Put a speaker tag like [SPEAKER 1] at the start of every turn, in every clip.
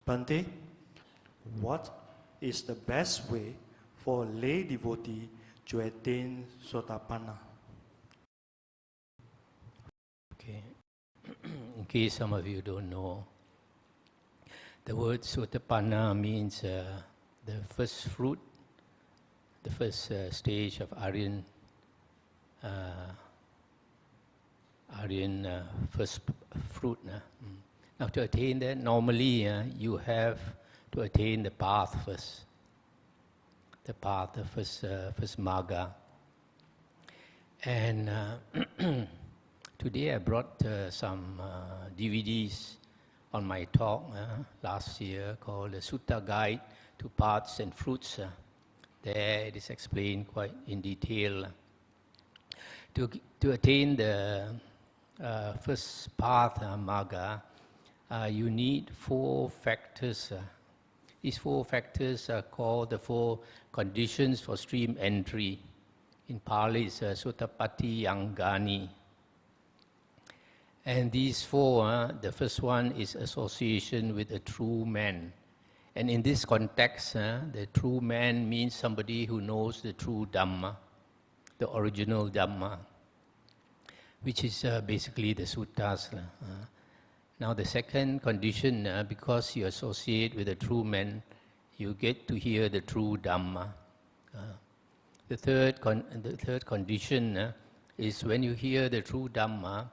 [SPEAKER 1] Bhante, what is the best way for a lay devotee to attain Sotapanna?
[SPEAKER 2] Okay. In case some of you don't know, the word Sotapanna means the first fruit, the first stage of Aryan first fruit. Now to attain that, normally you have to attain the path first. The path, the first marga. And today I brought some DVDs on my talk last year called the Sutta Guide to Paths and Fruits. There it is explained quite in detail. To attain the first path, marga, you need 4 factors. These 4 factors are called the 4 conditions for stream entry. In Pali, it's Sotapatti Yangani. And these 4, the first one is association with a true man. And in this context, the true man means somebody who knows the true Dhamma, the original Dhamma, which is basically the suttas. Now the second condition, because you associate with a true man, you get to hear the true Dhamma. The third condition is when you hear the true Dhamma,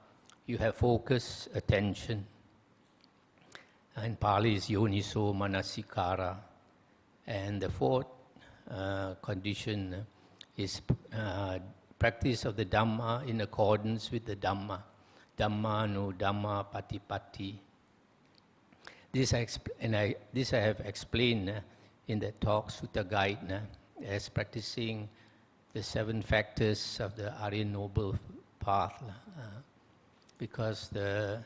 [SPEAKER 2] you have focused attention. In Pali is yoniso manasikara. And the fourth condition is practice of the Dhamma in accordance with the Dhamma. Dhamma no Dhamma patipatti. This I have explained in the talk Sutta Guide as practicing the 7 factors of the Aryan Noble Path. Because the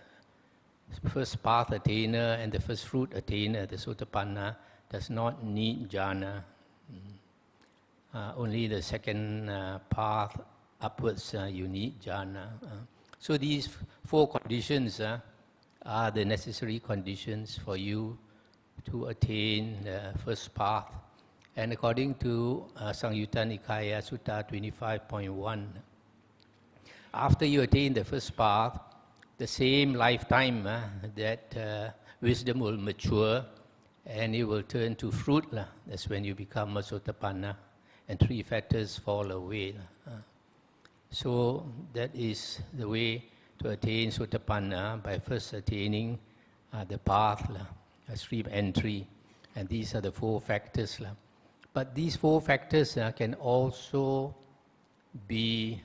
[SPEAKER 2] first path attainer and the first fruit attainer, the Sotapanna, does not need Jhana. Only the second path upwards you need Jhana. So these 4 conditions are the necessary conditions for you to attain the first path. And according to Samyutta Nikaya Sutta 25.1, after you attain the first path, the same lifetime that wisdom will mature and it will turn to fruit. That's when you become a Sotapanna and 3 factors fall away. So that is the way to attain Sotapanna, by first attaining the path, stream entry. And these are the 4 factors. But these 4 factors can also be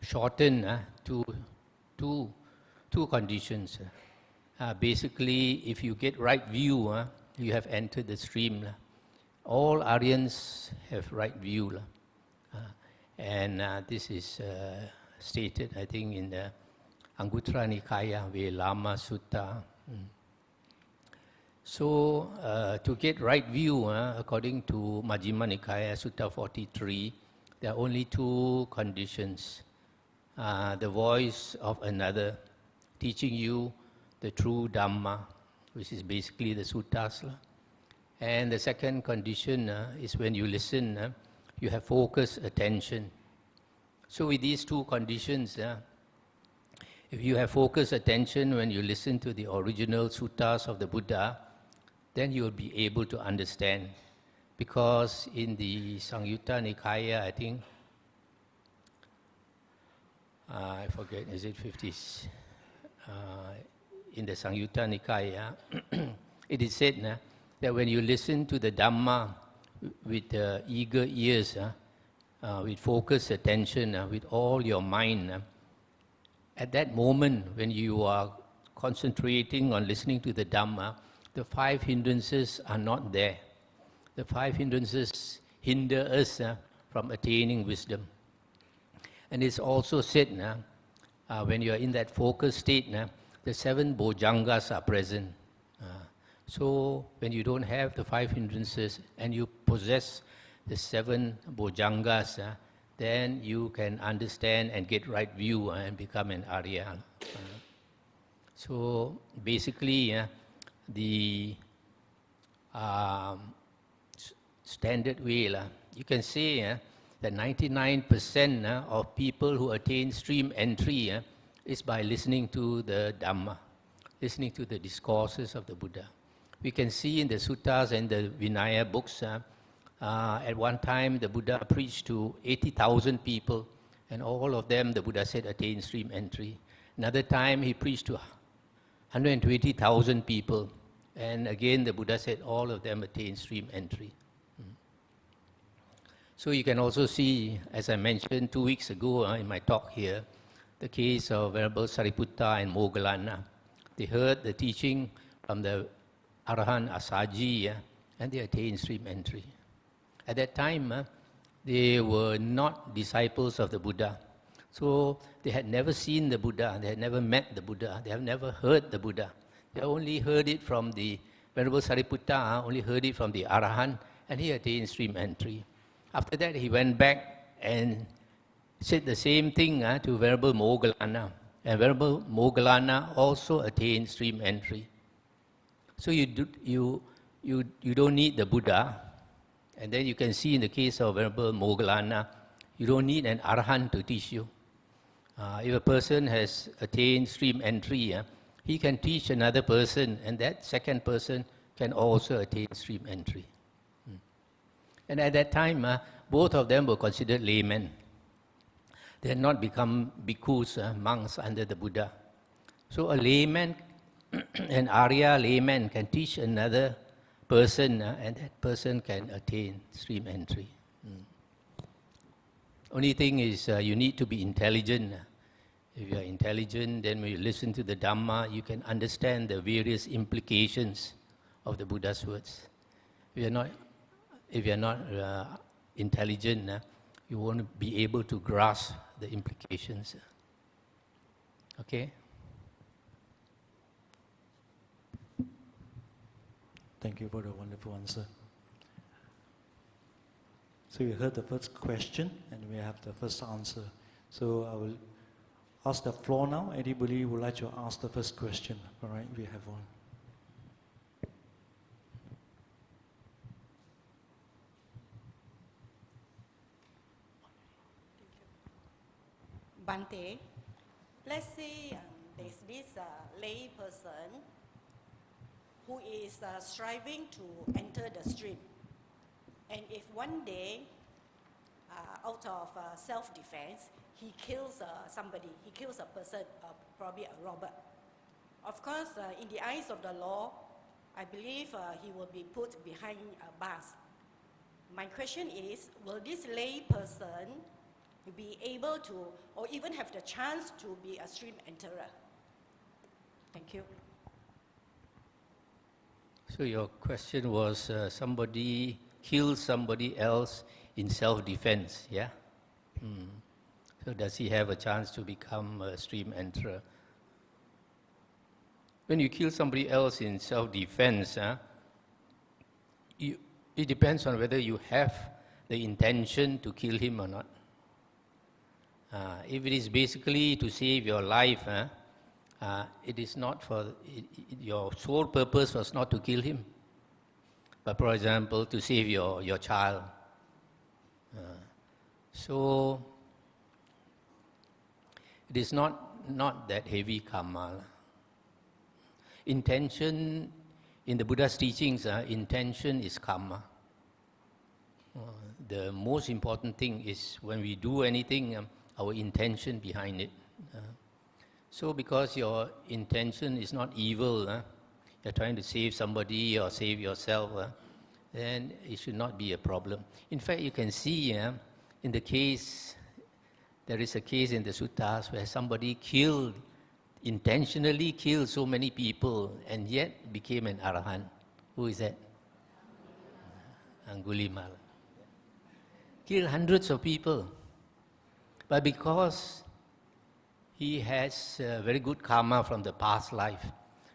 [SPEAKER 2] shortened to two conditions. Basically, if you get right view, you have entered the stream. All Aryans have right view. And this is stated, I think, in the Anguttara Nikaya Velama Sutta. So, to get right view, according to Majjhima Nikaya Sutta 43, there are only 2 conditions. The voice of another teaching you the true Dhamma, which is basically the suttas. And the second condition is when you listen, you have focused attention. So with these 2 conditions, if you have focused attention when you listen to the original suttas of the Buddha, then you will be able to understand. Because in the Samyutta Nikaya, I think, I forget, is it 50s? In the Samyutta Nikaya, it is said that when you listen to the Dhamma with eager ears, with focused attention, with all your mind, at that moment when you are concentrating on listening to the Dhamma, the 5 hindrances are not there. The 5 hindrances hinder us from attaining wisdom. And it's also said, when you are in that focused state, the 7 bojjhangas are present. So when you don't have the 5 hindrances and you possess the 7 bojjhangas, then you can understand and get right view and become an Arya. So basically, the standard way. You can say that 99% of people who attain stream entry is by listening to the Dhamma, listening to the discourses of the Buddha. We can see in the suttas and the Vinaya books, at one time the Buddha preached to 80,000 people, and all of them, the Buddha said, attain stream entry. Another time he preached to 120,000 people, and again the Buddha said all of them attain stream entry. So you can also see, as I mentioned 2 weeks ago in my talk here, the case of Venerable Sariputta and Moggallana. They heard the teaching from the Arahant Asaji, and they attained stream entry. At that time, they were not disciples of the Buddha. So they had never seen the Buddha, they had never met the Buddha, they have never heard the Buddha. They only heard it from the Venerable Sariputta, only heard it from the Arahant, and he attained stream entry. After that, he went back and said the same thing to Venerable Moggallana, and Venerable Moggallana also attained stream entry. So you don't need the Buddha, and then you can see in the case of Venerable Moggallana, you don't need an Arahant to teach you. If a person has attained stream entry, he can teach another person, and that second person can also attain stream entry. And at that time, both of them were considered laymen. They had not become bhikkhus, monks under the Buddha. So a layman, an Arya layman can teach another person, and that person can attain stream entry. Only thing is you need to be intelligent. If you are intelligent, then when you listen to the Dhamma, you can understand the various implications of the Buddha's words. If you are not intelligent, you won't be able to grasp the implications. Okay?
[SPEAKER 1] Thank you for the wonderful answer. So we heard the first question and we have the first answer. So I will ask the floor now. Anybody who would like to ask the first question? All right, we have one.
[SPEAKER 3] Bante, let's say there's this lay person who is striving to enter the stream. And if one day, out of self-defense, he kills somebody, he kills a person, probably a robber. Of course, in the eyes of the law, I believe he will be put behind bars. My question is, will this lay person be able to, or even have the chance to be a stream enterer? Thank you.
[SPEAKER 2] So your question was somebody kills somebody else in self-defense, yeah? So does he have a chance to become a stream enterer? When you kill somebody else in self-defense, it depends on whether you have the intention to kill him or not. If it is basically to save your life, it is not for, your sole purpose was not to kill him, but for example, to save your child. So, it is not that heavy karma. Intention, in the Buddha's teachings, intention is karma. The most important thing is when we do anything, our intention behind it. So because your intention is not evil, you're trying to save somebody or save yourself, then it should not be a problem. In fact, you can see in the case, there is a case in the suttas where somebody intentionally killed so many people and yet became an arahant. Who is that? Angulimala. Killed hundreds of people. But because he has very good karma from the past life,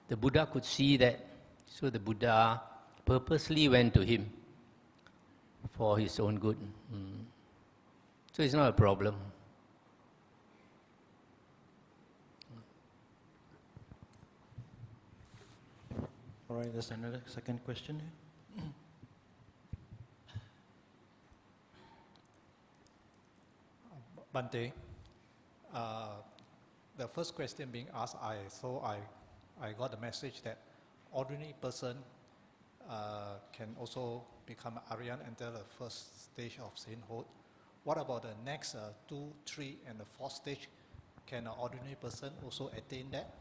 [SPEAKER 2] the Buddha could see that. So the Buddha purposely went to him for his own good. So it's not a problem.
[SPEAKER 1] All right, there's another second question.
[SPEAKER 4] Bante, the first question being asked, I got the message that ordinary person can also become Aryan, enter the first stage of sainthood. What about the next 2, 3, and the 4th stage? Can an ordinary person also attain that?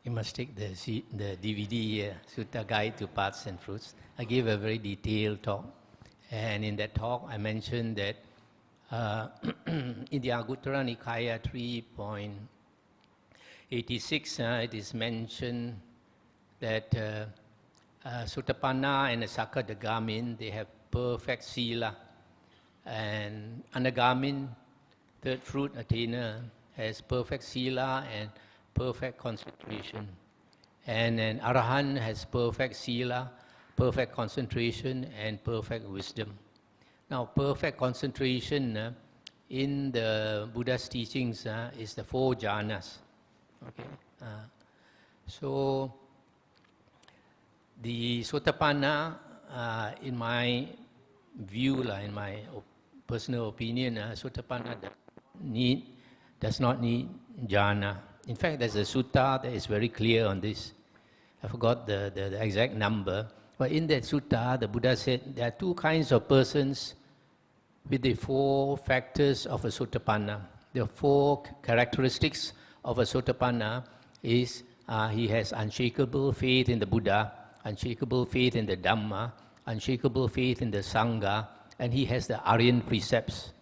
[SPEAKER 2] You must take the DVD, Sutta Guide to Paths and Fruits. I gave a very detailed talk. And in that talk, I mentioned that in the Anguttara Nikaya 3.86, it is mentioned that Sotapanna and Sakadagamin, they have perfect sila. And Anagamin, third fruit attainer, has perfect sila and perfect concentration. And an Arahant has perfect sila, perfect concentration, and perfect wisdom. Now, perfect concentration in the Buddha's teachings is the 4 jhanas. Okay? So, the Sotapanna, in my view, in my personal opinion, Sotapanna does not need jhana. In fact, there's a sutta that is very clear on this. I forgot the exact number. But in that sutta, the Buddha said there are 2 kinds of persons with the 4 factors of a Sotapanna. The 4 characteristics of a Sotapanna is he has unshakable faith in the Buddha, unshakable faith in the Dhamma, unshakable faith in the Sangha, and he has the Aryan precepts,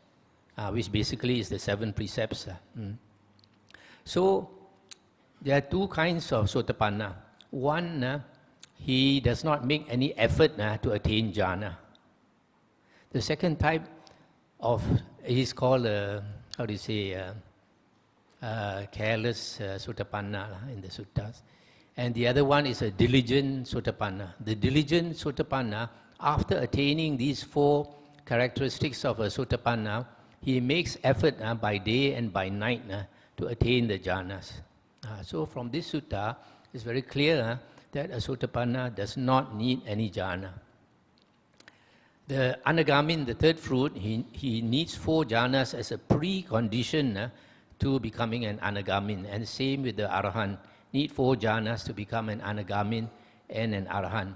[SPEAKER 2] which basically is the 7 precepts. So, there are 2 kinds of Sotapanna. One, he does not make any effort to attain jhana. The second type is called, careless Sotapanna in the suttas. And the other one is a diligent Sotapanna. The diligent Sotapanna, after attaining these 4 characteristics of a Sotapanna, he makes effort by day and by night to attain the jhanas. So from this sutta, it's very clear that a Sotapanna does not need any jhana. The Anagamin, the third fruit, he needs 4 jhanas as a precondition to becoming an Anagamin. And same with the Arahant, need 4 jhanas to become an Anagamin and an Arahant.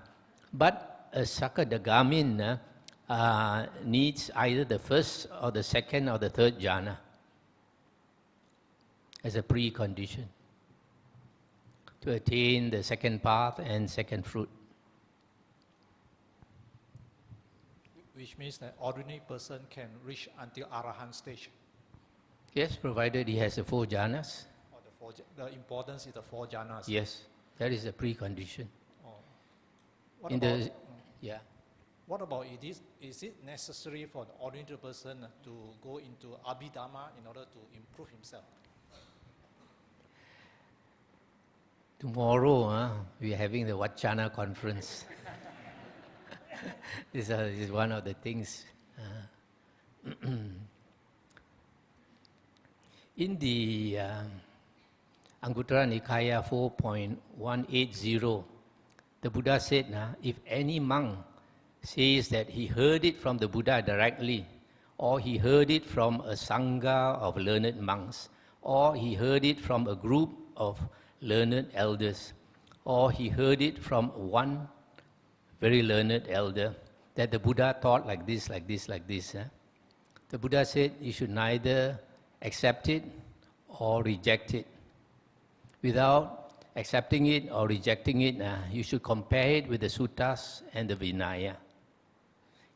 [SPEAKER 2] But a Sakadagamin needs either the first or the second or the third jhana as a precondition to attain the second path and second fruit.
[SPEAKER 4] Which means that ordinary person can reach until Arahant stage.
[SPEAKER 2] Yes, provided he has the 4 jhanas.
[SPEAKER 4] Or the importance is the 4 jhanas.
[SPEAKER 2] Yes, that is a precondition.
[SPEAKER 4] What about is it necessary for the ordinary person to go into Abhidhamma in order to improve himself?
[SPEAKER 2] Tomorrow, we are having the Vachana conference. This is one of the things. In the Anguttara Nikaya 4.180, the Buddha said, if any monk says that he heard it from the Buddha directly, or he heard it from a Sangha of learned monks, or he heard it from a group of learned elders, or he heard it from one very learned elder, that the Buddha taught like this. The Buddha said you should neither accept it or reject it. Without accepting it or rejecting it, you should compare it with the suttas and the Vinaya.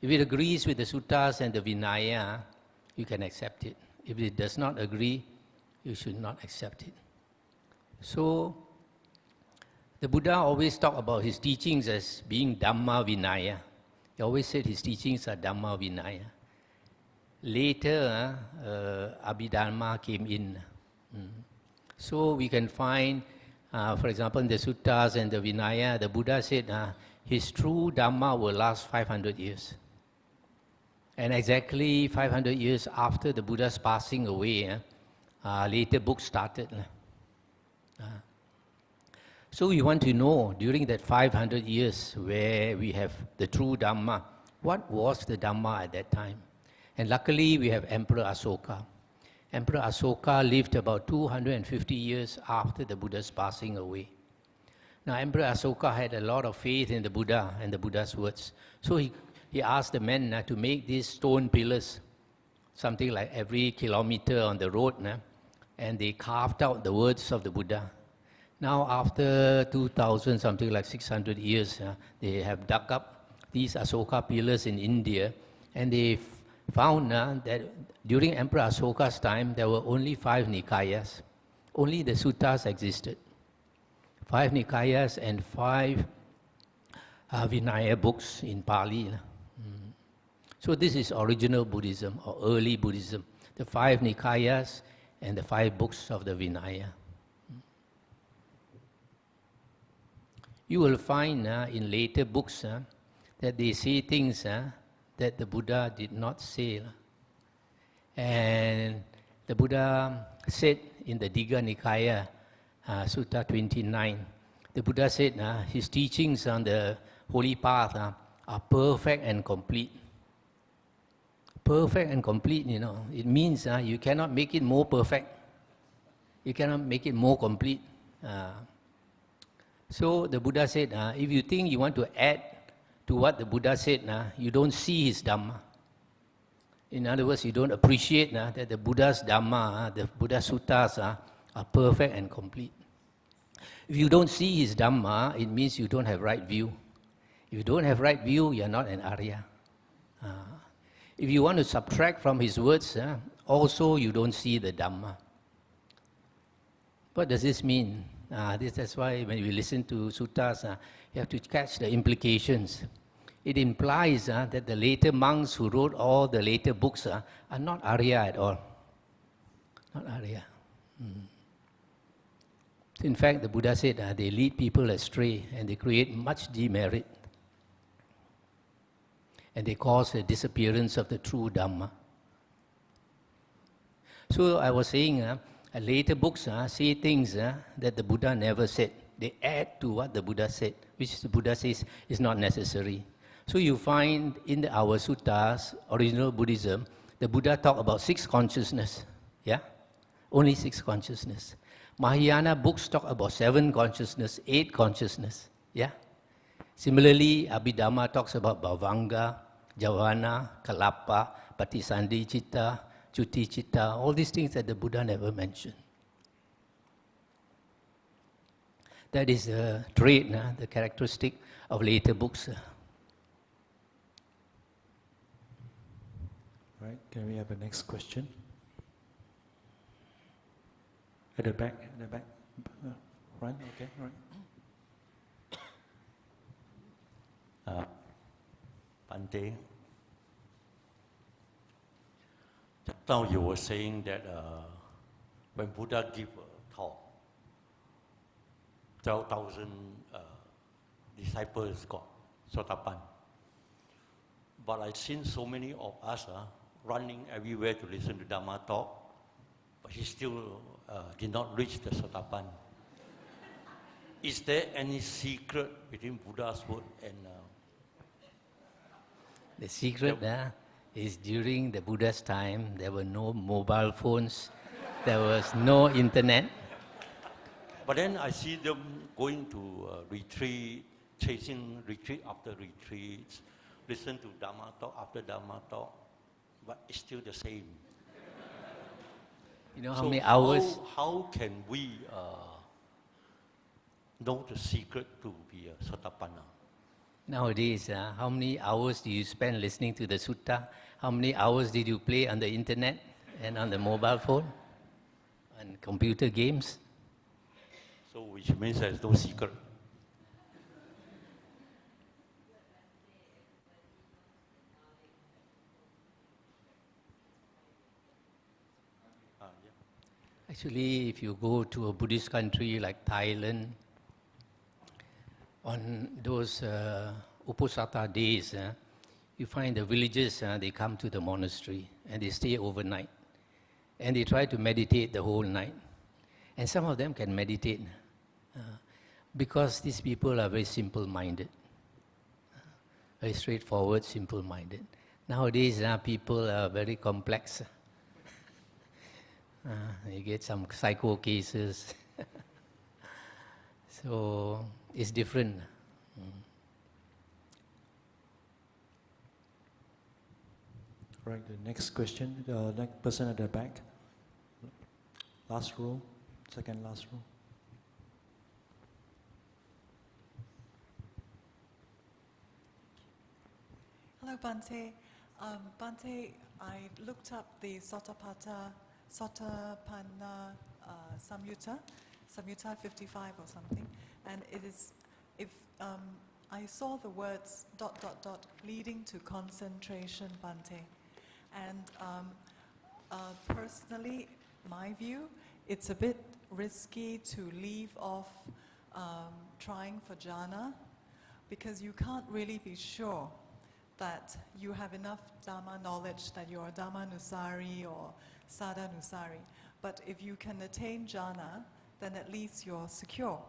[SPEAKER 2] If it agrees with the suttas and the Vinaya, you can accept it. If it does not agree, you should not accept it. So, the Buddha always talked about his teachings as being Dhamma Vinaya. He always said his teachings are Dhamma Vinaya. Later, Abhidhamma came in. So we can find, for example, in the suttas and the Vinaya, the Buddha said his true Dhamma will last 500 years. And exactly 500 years after the Buddha's passing away, later books started. So we want to know, during that 500 years where we have the true Dhamma, what was the Dhamma at that time? And luckily we have Emperor Asoka. Emperor Asoka lived about 250 years after the Buddha's passing away. Now Emperor Asoka had a lot of faith in the Buddha and the Buddha's words. So he asked the men to make these stone pillars, something like every kilometer on the road, and they carved out the words of the Buddha. Now after 2000, something like 600 years, they have dug up these Asoka pillars in India, and they found that during Emperor Asoka's time, there were only 5 Nikayas. Only the suttas existed. 5 Nikayas and 5 Vinaya books in Pali. So this is original Buddhism or early Buddhism. The 5 Nikayas and the 5 books of the Vinaya. You will find in later books that they say things that the Buddha did not say. And the Buddha said in the Digha Nikaya, Sutta 29, the Buddha said his teachings on the holy path are perfect and complete. Perfect and complete, it means you cannot make it more perfect. You cannot make it more complete. So the Buddha said, if you think you want to add to what the Buddha said, you don't see his Dhamma. In other words, you don't appreciate that the Buddha's Dhamma, the Buddha's suttas are perfect and complete. If you don't see his Dhamma, it means you don't have right view. If you don't have right view, you're not an Arya. If you want to subtract from his words, also you don't see the Dhamma. What does this mean? That's why when we listen to suttas, you have to catch the implications. It implies that the later monks who wrote all the later books are not Arya at all. Not Arya. In fact, the Buddha said they lead people astray and they create much demerit. And they cause the disappearance of the true Dhamma. So I was saying, later books say things that the Buddha never said. They add to what the Buddha said, which the Buddha says is not necessary. So you find in our suttas, original Buddhism, the Buddha talked about 6 consciousness. Yeah? Only 6 consciousness. Mahayana books talk about 7 consciousness, 8 consciousness. Yeah? Similarly, Abhidhamma talks about Bhavanga, Javana, Kalapa, Patisandhi Citta, Chuti Citta, all these things that the Buddha never mentioned. That is the trait, the characteristic of later books.
[SPEAKER 1] Right, can we have the next question? At the back, Right, okay, right.
[SPEAKER 5] Bante, just now you were saying that when Buddha gave a talk, 12,000 disciples got Sotapanna. But I've seen so many of us running everywhere to listen to Dhamma talk, but he still did not reach the Sotapanna. Is there any secret between Buddha's word and...
[SPEAKER 2] The secret is during the Buddha's time, there were no mobile phones, there was no internet.
[SPEAKER 5] But then I see them going to retreat, chasing retreat after retreats, listen to Dhamma talk after Dhamma talk, but it's still the same.
[SPEAKER 2] You know how many hours?
[SPEAKER 5] How can we know the secret to be a Sotapanna?
[SPEAKER 2] Nowadays, how many hours do you spend listening to the sutta? How many hours did you play on the internet and on the mobile phone? And computer games?
[SPEAKER 5] So which means there's no secret.
[SPEAKER 2] Actually, if you go to a Buddhist country like Thailand, on those Uposatha days, you find the villagers, they come to the monastery and they stay overnight. And they try to meditate the whole night. And some of them can meditate. Because these people are very simple-minded, very straightforward, simple-minded. Nowadays, people are very complex. You get some psycho cases. So, it's different.
[SPEAKER 1] Right, the next question, the next person at the back. Last row, second last row.
[SPEAKER 6] Hello, Bhante. Bhante, I looked up the Sotapanna Samyutta 55 or something, and it is, if I saw the words ... leading to concentration, Bhante, and personally, my view, it's a bit risky to leave off trying for jhana, because you can't really be sure that you have enough Dhamma knowledge, that you are Dhammanusari or Sadhanusari. But if you can attain jhana, then at least you're secure.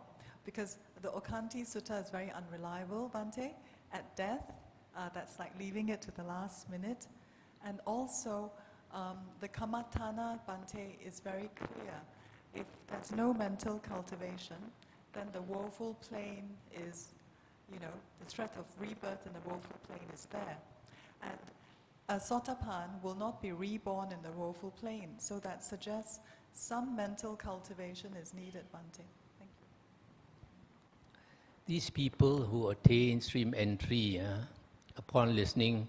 [SPEAKER 6] Because the Okanti Sutta is very unreliable, Bhante, at death. That's like leaving it to the last minute. And also, the Kammatthana, Bhante, is very clear. If there's no mental cultivation, then the woeful plane is, the threat of rebirth in the woeful plane is there. And a Sotapan will not be reborn in the woeful plane. So that suggests some mental cultivation is needed, Bhante. Thank you.
[SPEAKER 2] These people who attain stream entry, upon listening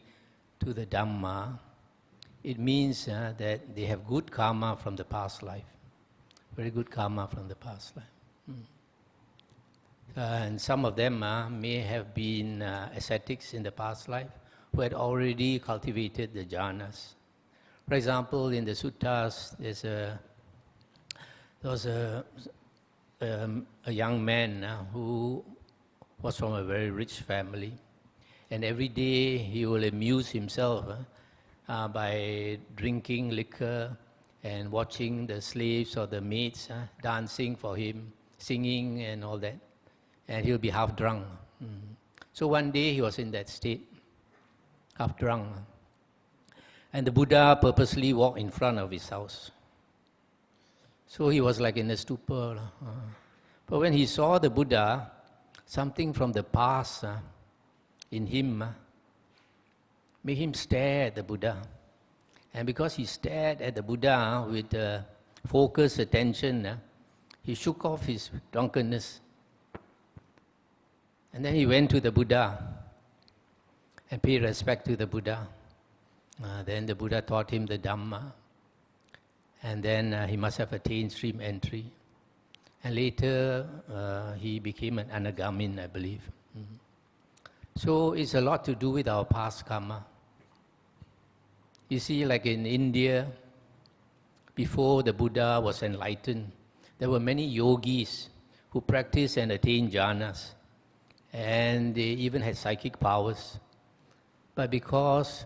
[SPEAKER 2] to the Dhamma, it means that they have good karma from the past life. Very good karma from the past life. And some of them may have been ascetics in the past life who had already cultivated the jhanas. For example, in the suttas, there was a young man who was from a very rich family, and every day he will amuse himself by drinking liquor and watching the slaves or the maids dancing for him, singing and all that. And he'll be half drunk. So one day he was in that state, half drunk. And the Buddha purposely walked in front of his house. So he was like in a stupor. But when he saw the Buddha, something from the past in him made him stare at the Buddha. And because he stared at the Buddha with focused attention, he shook off his drunkenness. And then he went to the Buddha and paid respect to the Buddha. Then the Buddha taught him the Dhamma. And then he must have attained stream entry. And later he became an anagamin, I believe. So it's a lot to do with our past karma. You see, like in India, before the Buddha was enlightened, there were many yogis who practiced and attained jhanas. And they even had psychic powers. But because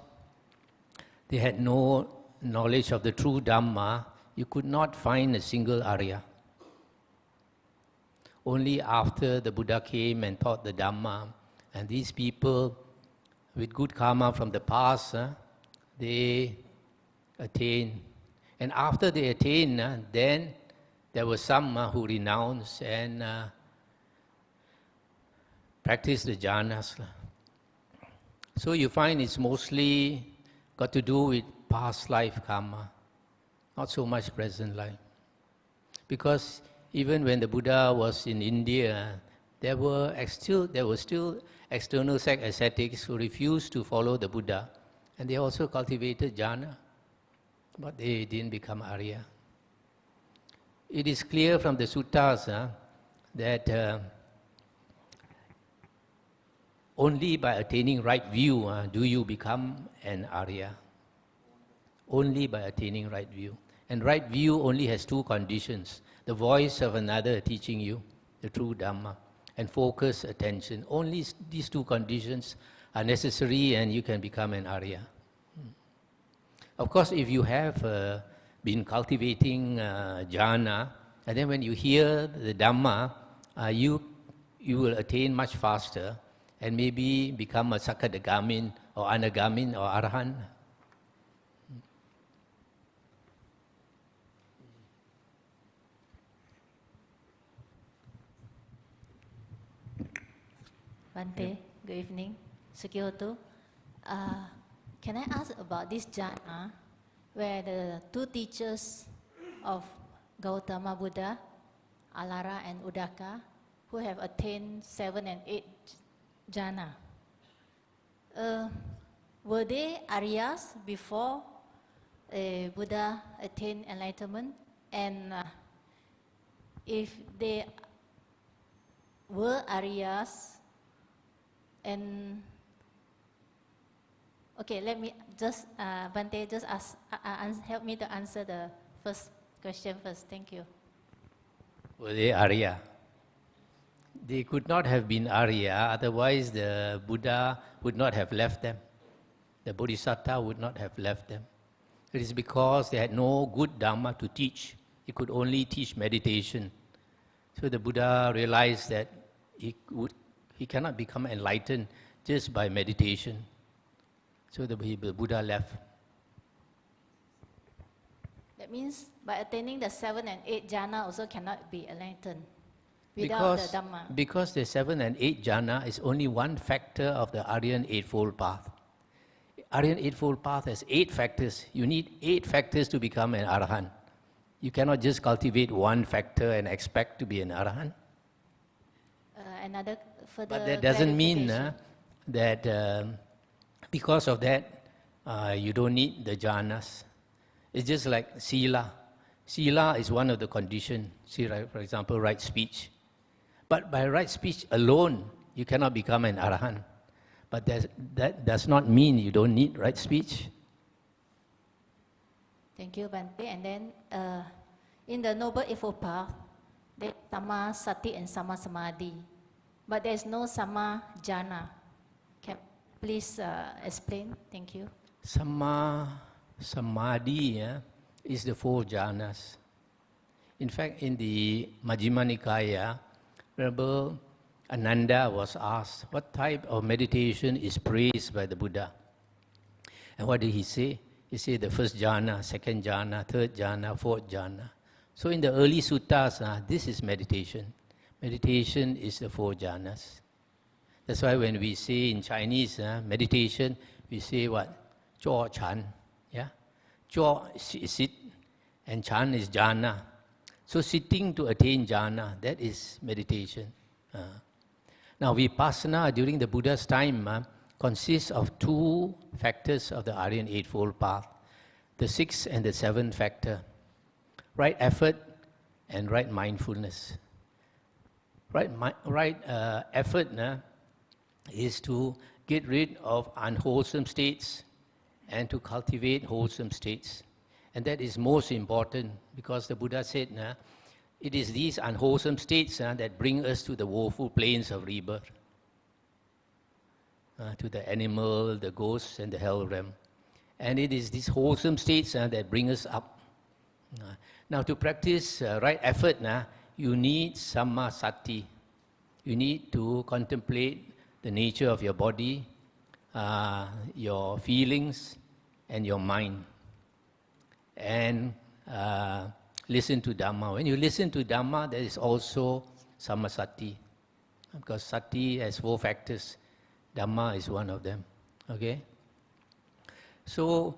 [SPEAKER 2] they had no knowledge of the true Dhamma, you could not find a single Arya. Only after the Buddha came and taught the Dhamma, and these people with good karma from the past, they attained. And after they attained, then there were some who renounced and practiced the jhanas. So you find it's mostly got to do with past life karma, not so much present life. Because even when the Buddha was in India, there were still external sect ascetics who refused to follow the Buddha, and they also cultivated jhana, but they didn't become Arya. It is clear from the suttas that only by attaining right view do you become an Arya. Only by attaining right view. And right view only has two conditions: the voice of another teaching you the true Dhamma, and focus attention. Only these two conditions are necessary and you can become an Arya. Of course, if you have been cultivating jhana, and then when you hear the Dhamma, you you will attain much faster and maybe become a Sakadagamin or Anagamin or Arahant.
[SPEAKER 7] Bante, good evening. Sukyoto. Can I ask about this jhana, where the two teachers of Gautama Buddha, Alara and Udaka, who have attained 7 and 8 jhana, were they Aryas before Buddha attained enlightenment? And if they were Aryas, and okay, let me just, Bante, just help me to answer the first question first. Thank you.
[SPEAKER 2] Were they Arya? They could not have been Arya, otherwise the Buddha would not have left them. The Bodhisattva would not have left them. It is because they had no good Dhamma to teach. He could only teach meditation. So the Buddha realized that he cannot become enlightened just by meditation. So the Buddha left.
[SPEAKER 7] That means by attaining the 7 and 8 jhana also cannot be enlightened without the Dhamma.
[SPEAKER 2] Because the 7 and 8 jhana is only one factor of the Aryan Eightfold Path. Aryan Eightfold Path has 8 factors. You need 8 factors to become an Arahant. You cannot just cultivate one factor and expect to be an Arahant.
[SPEAKER 7] Another further
[SPEAKER 2] But that doesn't mean
[SPEAKER 7] clarification.
[SPEAKER 2] that because of that, you don't need the jhanas. It's just like sila. Sila is one of the conditions. For example, right speech. But by right speech alone, you cannot become an Arahant. But that does not mean you don't need right speech.
[SPEAKER 7] Thank you, Bante. And then in the Noble Eightfold Path, there's Sama Sati and Sama Samadhi. But there's no Sama Jhana. Can please explain? Thank you.
[SPEAKER 2] Sama Samadhi is the 4 jhanas. In fact, in the Majjhima Nikaya, remember Ananda was asked, what type of meditation is praised by the Buddha? And what did he say? He said the first jhana, second jhana, third jhana, fourth jhana. So in the early suttas, this is meditation. Meditation is the 4 jhanas. That's why when we say in Chinese meditation, we say what? Zhuo Chan. Yeah? Zhuo is sit, and Chan is jhana. So sitting to attain jhana, that is meditation. Now vipassana during the Buddha's time consists of 2 factors of the Aryan Eightfold Path. The 6th and the 7th factor. Right effort and right mindfulness. Right effort is to get rid of unwholesome states and to cultivate wholesome states. And that is most important because the Buddha said, it is these unwholesome states that bring us to the woeful plains of rebirth, to the animal, the ghosts, and the hell realm. And it is these wholesome states that bring us up. Now to practice right effort, you need samma sati. You need to contemplate the nature of your body, your feelings, and your mind. And listen to Dhamma. When you listen to Dhamma, there is also samma sati. Because sati has 4 factors. Dhamma is one of them. Okay? So,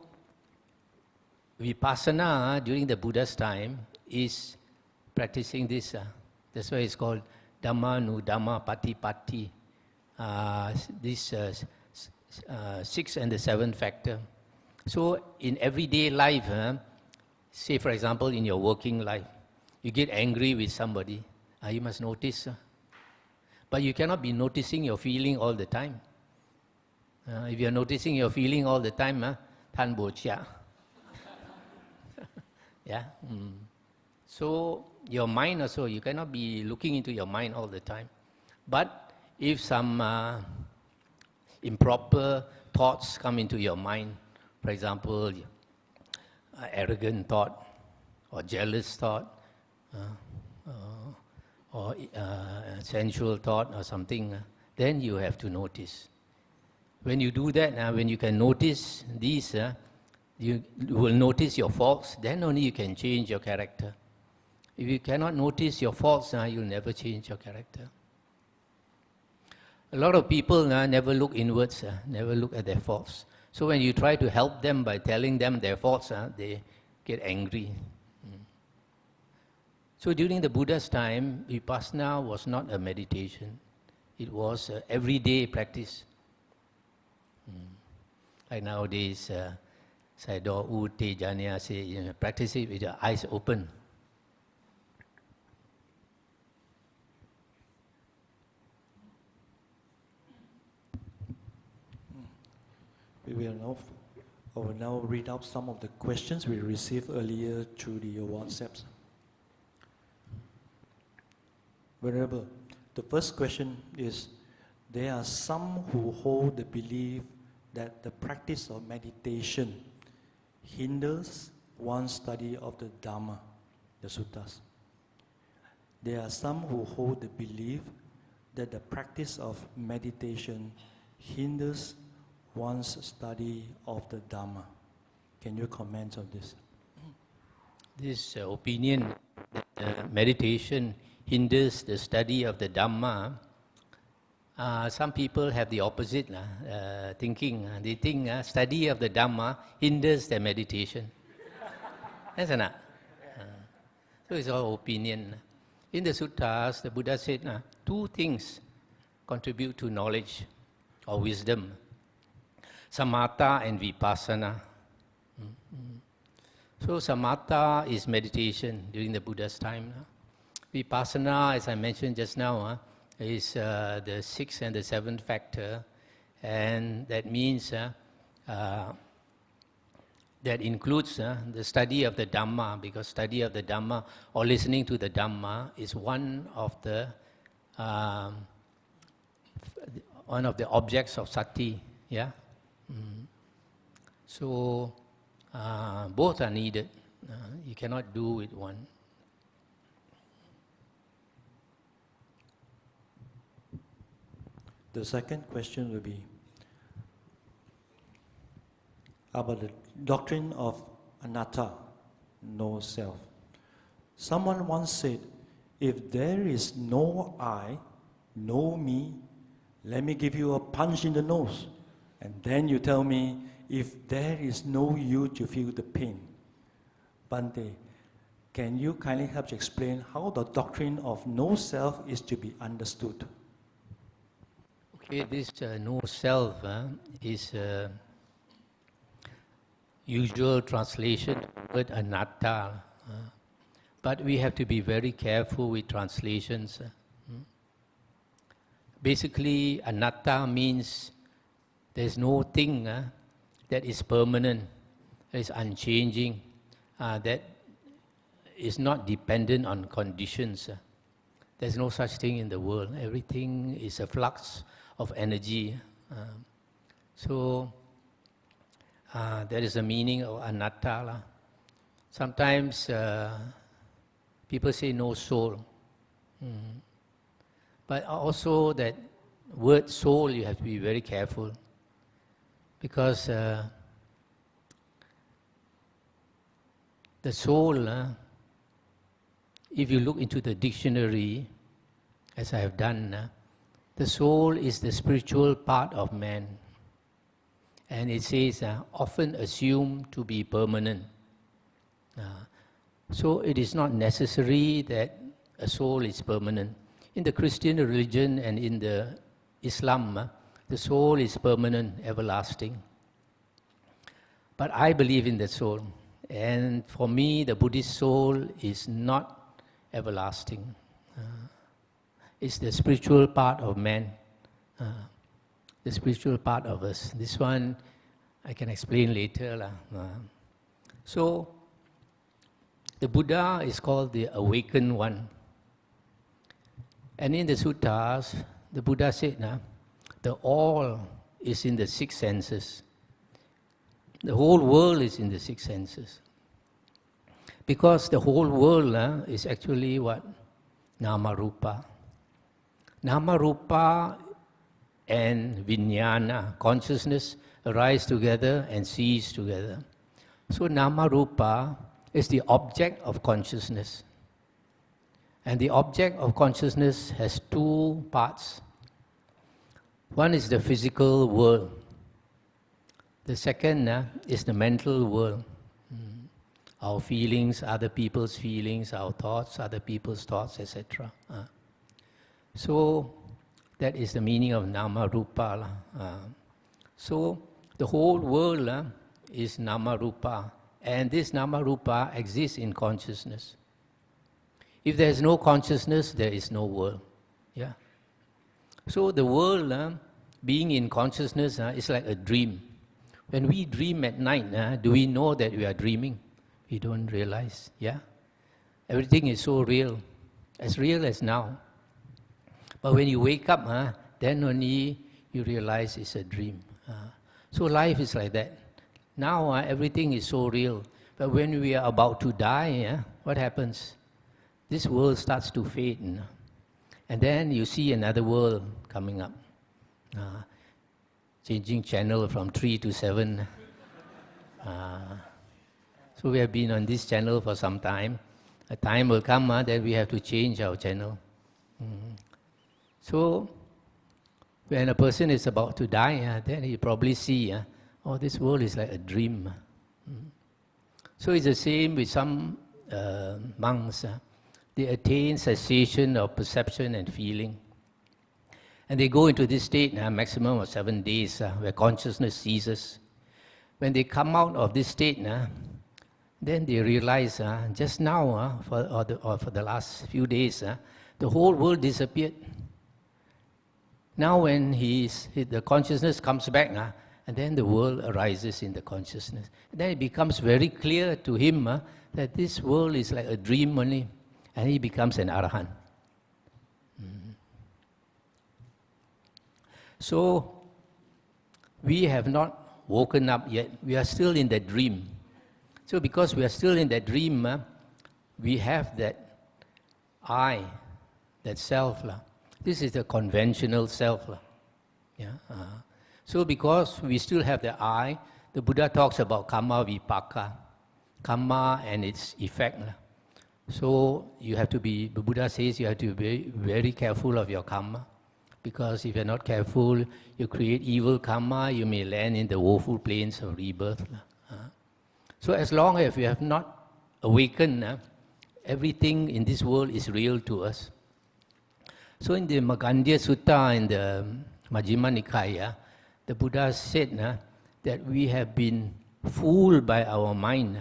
[SPEAKER 2] vipassana during the Buddha's time is practicing this. That's why it's called Dhamma nu Dhamma Patipatti. This 6th and the 7th factor. So in everyday life, say for example in your working life, you get angry with somebody, you must notice. But you cannot be noticing your feeling all the time. If you are noticing your feeling all the time, tan bo chia. Yeah. So your mind also, you cannot be looking into your mind all the time. But if some improper thoughts come into your mind, for example, arrogant thought, or jealous thought, or sensual thought or something, then you have to notice. When you do that, when you can notice these, you will notice your faults, then only you can change your character. If you cannot notice your faults, you'll never change your character. A lot of people never look inwards, never look at their faults. So when you try to help them by telling them their faults, they get angry. So during the Buddha's time, Vipassana was not a meditation. It was an everyday practice. Like nowadays, Sayadaw U Te Janya say, practice it with your eyes open.
[SPEAKER 1] I will now read out some of the questions we received earlier through the WhatsApps. Venerable, the first question is, there are some who hold the belief that the practice of meditation hinders one's study of the Dhamma, the suttas. There are some who hold the belief that the practice of meditation hinders one's study of the Dhamma. Can you comment on this?
[SPEAKER 2] This opinion that meditation hinders the study of the Dhamma, some people have the opposite thinking. They think study of the Dhamma hinders their meditation. That's not. So it's all opinion. In the suttas, the Buddha said two things contribute to knowledge or wisdom: samatha and vipassana. So samatha is meditation during the Buddha's time. Vipassana, as I mentioned just now, is the sixth and the seventh factor, and that means that includes the study of the Dhamma, because study of the Dhamma or listening to the Dhamma is one of the objects of sati. Yeah. So both are needed. You cannot do with one.
[SPEAKER 1] The second question will be about the doctrine of anatta, no self. Someone once said, if there is no I, no me, let me give you a punch in the nose. And then you tell me, if there is no you to feel the pain. Bhante, can you kindly help to explain how the doctrine of no self is to be understood?
[SPEAKER 2] Okay, this no self is usual translation of the word anatta. But we have to be very careful with translations. Basically, anatta means there's no thing that is permanent, that is unchanging, that is not dependent on conditions. There's no such thing in the world. Everything is a flux of energy. So that is the meaning of anatta. Sometimes people say no soul. But also that word soul, you have to be very careful. Because the soul, if you look into the dictionary, as I have done, the soul is the spiritual part of man. And it says, often assumed to be permanent. So it is not necessary that a soul is permanent. In the Christian religion and in the Islam, the soul is permanent, everlasting. But I believe in the soul. And for me, the Buddhist soul is not everlasting. It's the spiritual part of man, the spiritual part of us. This one I can explain later. So, the Buddha is called the awakened one. And in the suttas, the Buddha said, the all is in the six senses. The whole world is in the six senses. Because the whole world is actually what? Nama Rupa. Nama Rupa and Vijnana, consciousness, arise together and cease together. So Nama Rupa is the object of consciousness. And the object of consciousness has two parts. One is the physical world. The second is the mental world. Our feelings, other people's feelings, our thoughts, other people's thoughts, etc. So that is the meaning of Nama Rupa. So the whole world is Nama Rupa, and this Nama Rupa exists in consciousness. If there is no consciousness, there is no world. Yeah. So the world, being in consciousness, is like a dream. When we dream at night, do we know that we are dreaming? We don't realize. Yeah. Everything is so real as now. But when you wake up, then only you realize it's a dream. So life is like that. Now everything is so real. But when we are about to die, what happens? This world starts to fade. And then you see another world coming up. Changing channel from 3 to 7. So we have been on this channel for some time. A time will come that we have to change our channel. So when a person is about to die, then you probably see, oh, this world is like a dream. So it's the same with some monks. They attain cessation of perception and feeling. And they go into this state, maximum of 7 days, where consciousness ceases. When they come out of this state, then they realize, just now, for the last few days, the whole world disappeared. Now when the consciousness comes back, and then the world arises in the consciousness. And then it becomes very clear to him that this world is like a dream only, and he becomes an arahant. So we have not woken up yet. We are still in that dream. So because we are still in that dream, we have that I, that self. This is the conventional self. Yeah. So because we still have the I, the Buddha talks about karma vipaka, karma and its effect. So you have to be, the Buddha says you have to be very careful of your karma. Because if you're not careful, you create evil karma, you may land in the woeful plains of rebirth. So as long as we have not awakened, everything in this world is real to us. So in the Magandhya Sutta, in the Majjhima Nikaya, the Buddha said that we have been fooled by our mind,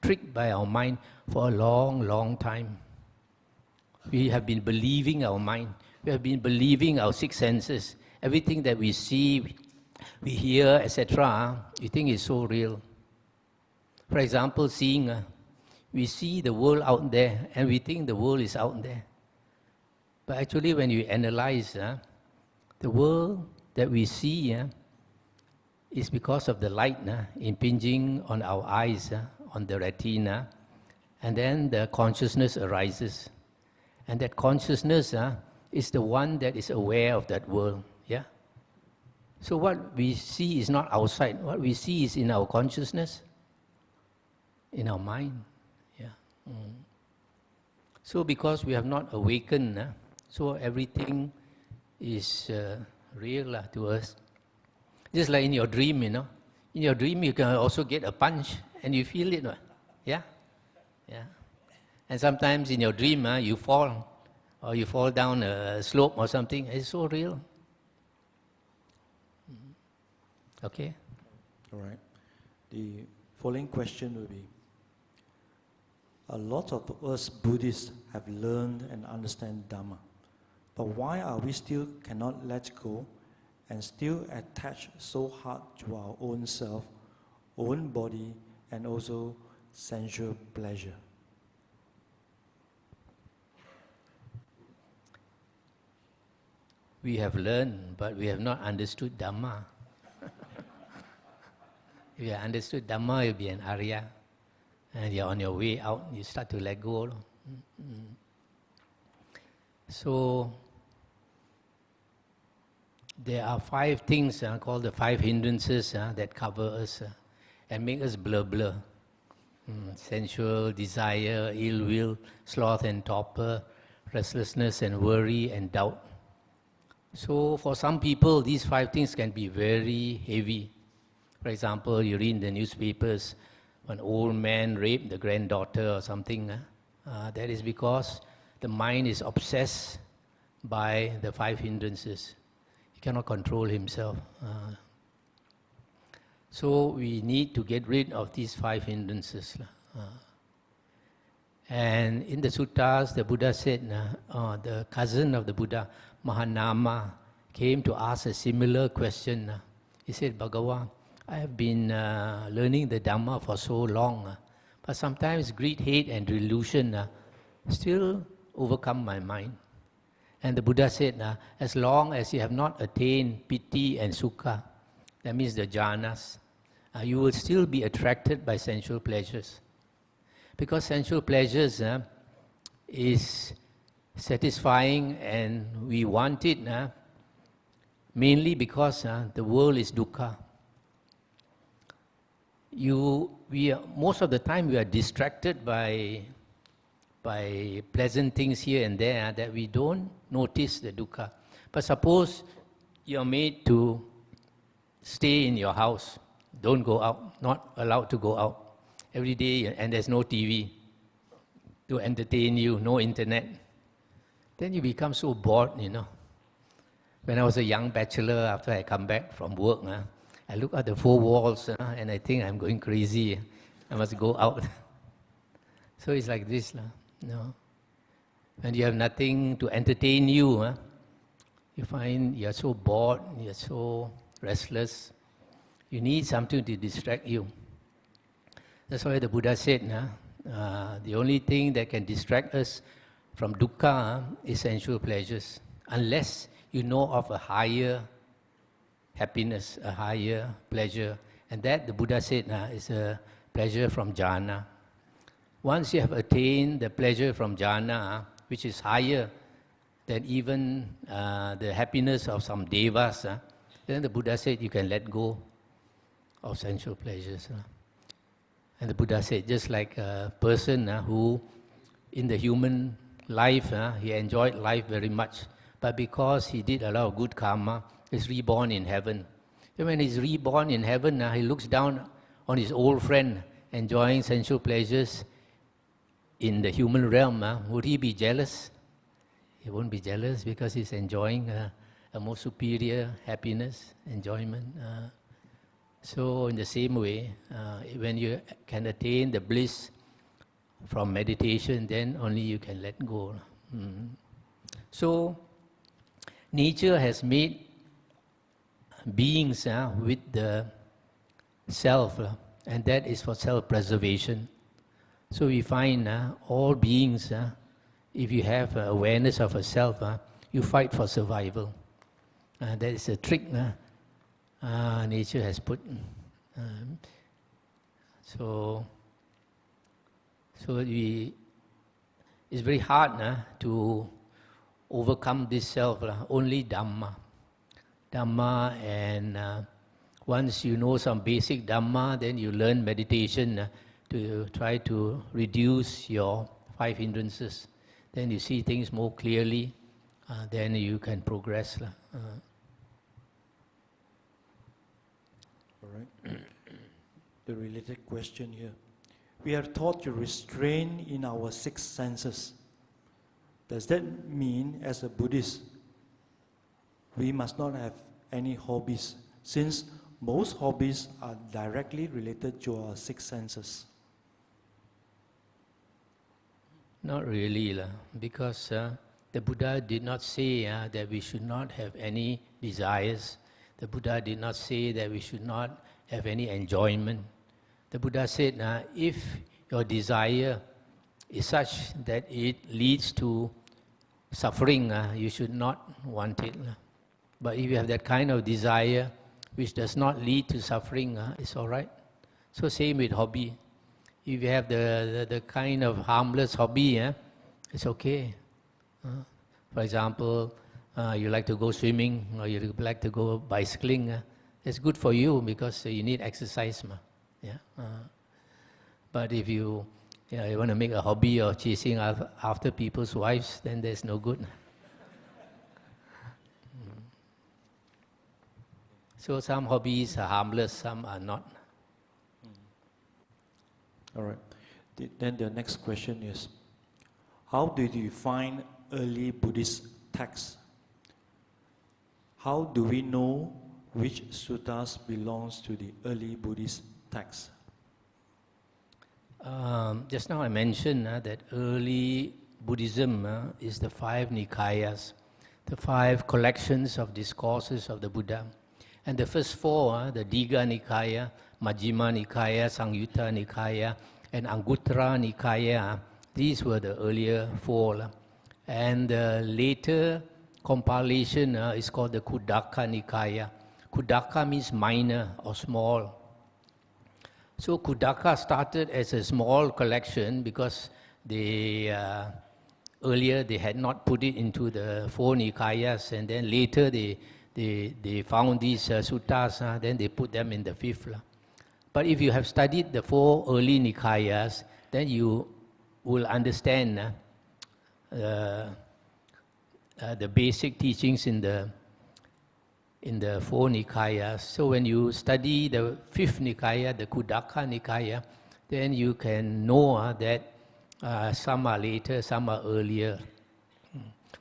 [SPEAKER 2] tricked by our mind for a long, long time. We have been believing our mind. We have been believing our six senses. Everything that we see, we hear, etc., we think is so real. For example, seeing, we see the world out there and we think the world is out there. But actually when you analyze, the world that we see is because of the light impinging on our eyes, on the retina, and then the consciousness arises. And that consciousness is the one that is aware of that world. Yeah. So what we see is not outside. What we see is in our consciousness, in our mind. Yeah. So because we have not awakened, so everything is real to us. Just like in your dream, In your dream, you can also get a punch and you feel it. Yeah. Yeah. And sometimes in your dream, you fall. Or you fall down a slope or something, it's so real. Okay?
[SPEAKER 1] All right. The following question will be, a lot of us Buddhists have learned and understand Dhamma, but why are we still cannot let go and still attach so hard to our own self, own body, and also sensual pleasure?
[SPEAKER 2] We have learned, but we have not understood Dhamma. If you understood Dhamma, you'll be an Arya. And you're on your way out, you start to let go. So there are 5 things called the 5 hindrances that cover us and make us blur. Sensual, desire, ill will, sloth and torpor, restlessness and worry and doubt. So for some people, these 5 things can be very heavy. For example, you read in the newspapers, an old man raped the granddaughter or something. That is because the mind is obsessed by the 5 hindrances. He cannot control himself. So we need to get rid of these 5 hindrances. And in the suttas, the Buddha said, the cousin of the Buddha, Mahanama, came to ask a similar question. He said, Bhagavan, I have been learning the Dhamma for so long, but sometimes greed, hate and delusion still overcome my mind. And the Buddha said, as long as you have not attained piti and sukha, that means the jhanas, you will still be attracted by sensual pleasures. Because sensual pleasures is satisfying and we want it mainly because the world is dukkha. Most of the time we are distracted by pleasant things here and there that we don't notice the dukkha. But suppose you are made to stay in your house, don't go out, not allowed to go out every day, and there's no TV to entertain you, no internet. Then you become so bored, When I was a young bachelor, after I come back from work, I look at the 4 walls and I think I'm going crazy. I must go out. So it's like this. When you have nothing to entertain you, you find you're so bored, you're so restless. You need something to distract you. That's why the Buddha said, the only thing that can distract us from dukkha is sensual pleasures, unless you know of a higher happiness, a higher pleasure. And that, the Buddha said, is a pleasure from jhana. Once you have attained the pleasure from jhana, which is higher than even the happiness of some devas, then the Buddha said you can let go of sensual pleasures. And the Buddha said, just like a person who in the human life, he enjoyed life very much, but because he did a lot of good karma, he's reborn in heaven. And when he's reborn in heaven, he looks down on his old friend enjoying sensual pleasures in the human realm. Would he be jealous? He won't be jealous because he's enjoying a more superior happiness, enjoyment. So in the same way, when you can attain the bliss from meditation, then only you can let go. So nature has made beings with the self, and that is for self-preservation. So we find all beings, if you have awareness of a self, you fight for survival. That is a trick nature has put. So it's very hard to overcome this self. Only Dhamma. And once you know some basic Dhamma, then you learn meditation to try to reduce your 5 hindrances. Then you see things more clearly, then you can progress.
[SPEAKER 1] All right. The related question here. We are taught to restrain in our 6 senses. Does that mean, as a Buddhist, we must not have any hobbies, since most hobbies are directly related to our 6 senses?
[SPEAKER 2] Not really, because the Buddha did not say that we should not have any desires. The Buddha did not say that we should not have any enjoyment. The Buddha said, if your desire is such that it leads to suffering, you should not want it. But if you have that kind of desire which does not lead to suffering, it's all right. So same with hobby. If you have the kind of harmless hobby, it's okay. For example, you like to go swimming or you like to go bicycling. It's good for you because you need exercise. Yeah? But if you want to make a hobby of chasing after people's wives, then there's no good. So some hobbies are harmless, some are not.
[SPEAKER 1] All right. Then the next question is, how did you find early Buddhist texts? How do we know which suttas belongs to the early Buddhist texts?
[SPEAKER 2] Just now I mentioned that early Buddhism is the 5 Nikayas, the 5 collections of discourses of the Buddha. And the first 4, the Digha Nikaya, Majjhima Nikaya, Sangyutta Nikaya, and Anguttara Nikaya, these were the earlier 4. And the later compilation is called the Khuddaka Nikaya. Khuddaka means minor or small. So Khuddaka started as a small collection because they earlier they had not put it into the 4 Nikayas, and then later they found these suttas, then they put them in the 5th. But if you have studied the 4 early Nikayas, then you will understand the basic teachings in the 4 Nikayas. So when you study the 5th Nikaya, the Khuddaka Nikaya, then you can know that some are later, some are earlier.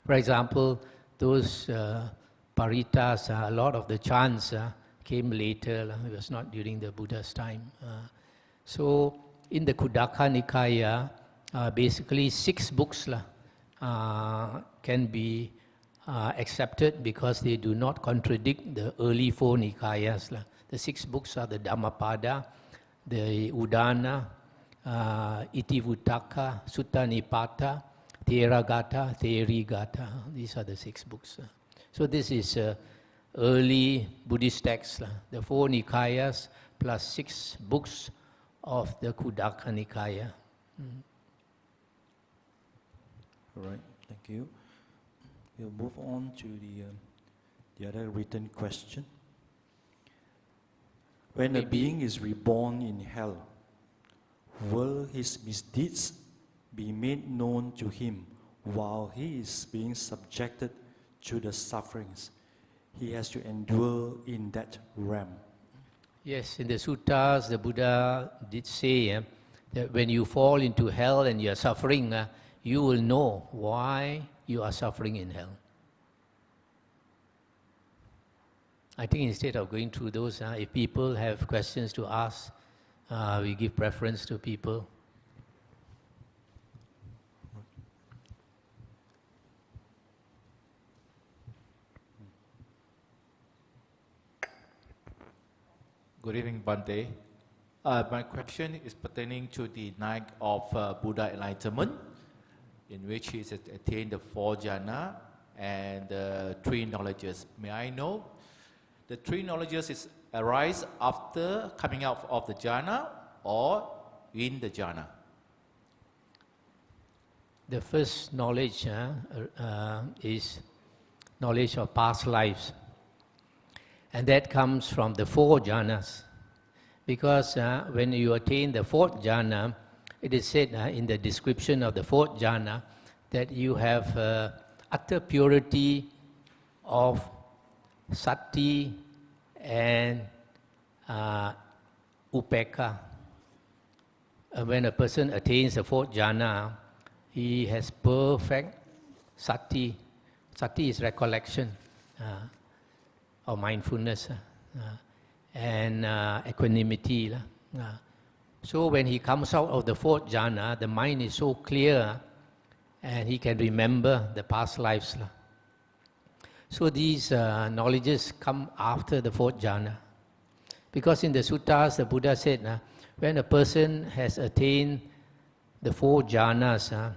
[SPEAKER 2] For example, those paritas, a lot of the chants came later. It was not during the Buddha's time. So in the Khuddaka Nikaya, basically 6 books can be accepted because they do not contradict the early 4 Nikayas. The 6 books are the Dhammapada, the Udana, Itivuttaka, Sutta Nipata, Theragata, Therigata. These are the 6 books. So this is early Buddhist text, the 4 Nikayas plus 6 books of the Khuddaka Nikaya.
[SPEAKER 1] All right, thank you. We'll move on to the other written question. When a being is reborn in hell, will his misdeeds be made known to him while he is being subjected to the sufferings he has to endure in that realm?
[SPEAKER 2] Yes, in the suttas, the Buddha did say that when you fall into hell and you are suffering, you will know why you are suffering in hell. I think instead of going through those, if people have questions to ask, we give preference to people.
[SPEAKER 8] Good evening, Bhante. My question is pertaining to the night of Buddha enlightenment, in which he has attained the 4 jhana and the 3 knowledges. May I know, the 3 knowledges arise after coming out of the jhana or in the jhana?
[SPEAKER 2] The first knowledge is knowledge of past lives. And that comes from the 4 jhanas. Because when you attain the 4th jhana, it is said in the description of the 4th jhana that you have utter purity of sati and upekkha. When a person attains the 4th jhana, he has perfect sati. Sati is recollection or mindfulness and equanimity. So when he comes out of the 4th jhana, the mind is so clear and he can remember the past lives. So these knowledges come after the 4th jhana. Because in the suttas, the Buddha said, when a person has attained the 4 jhanas,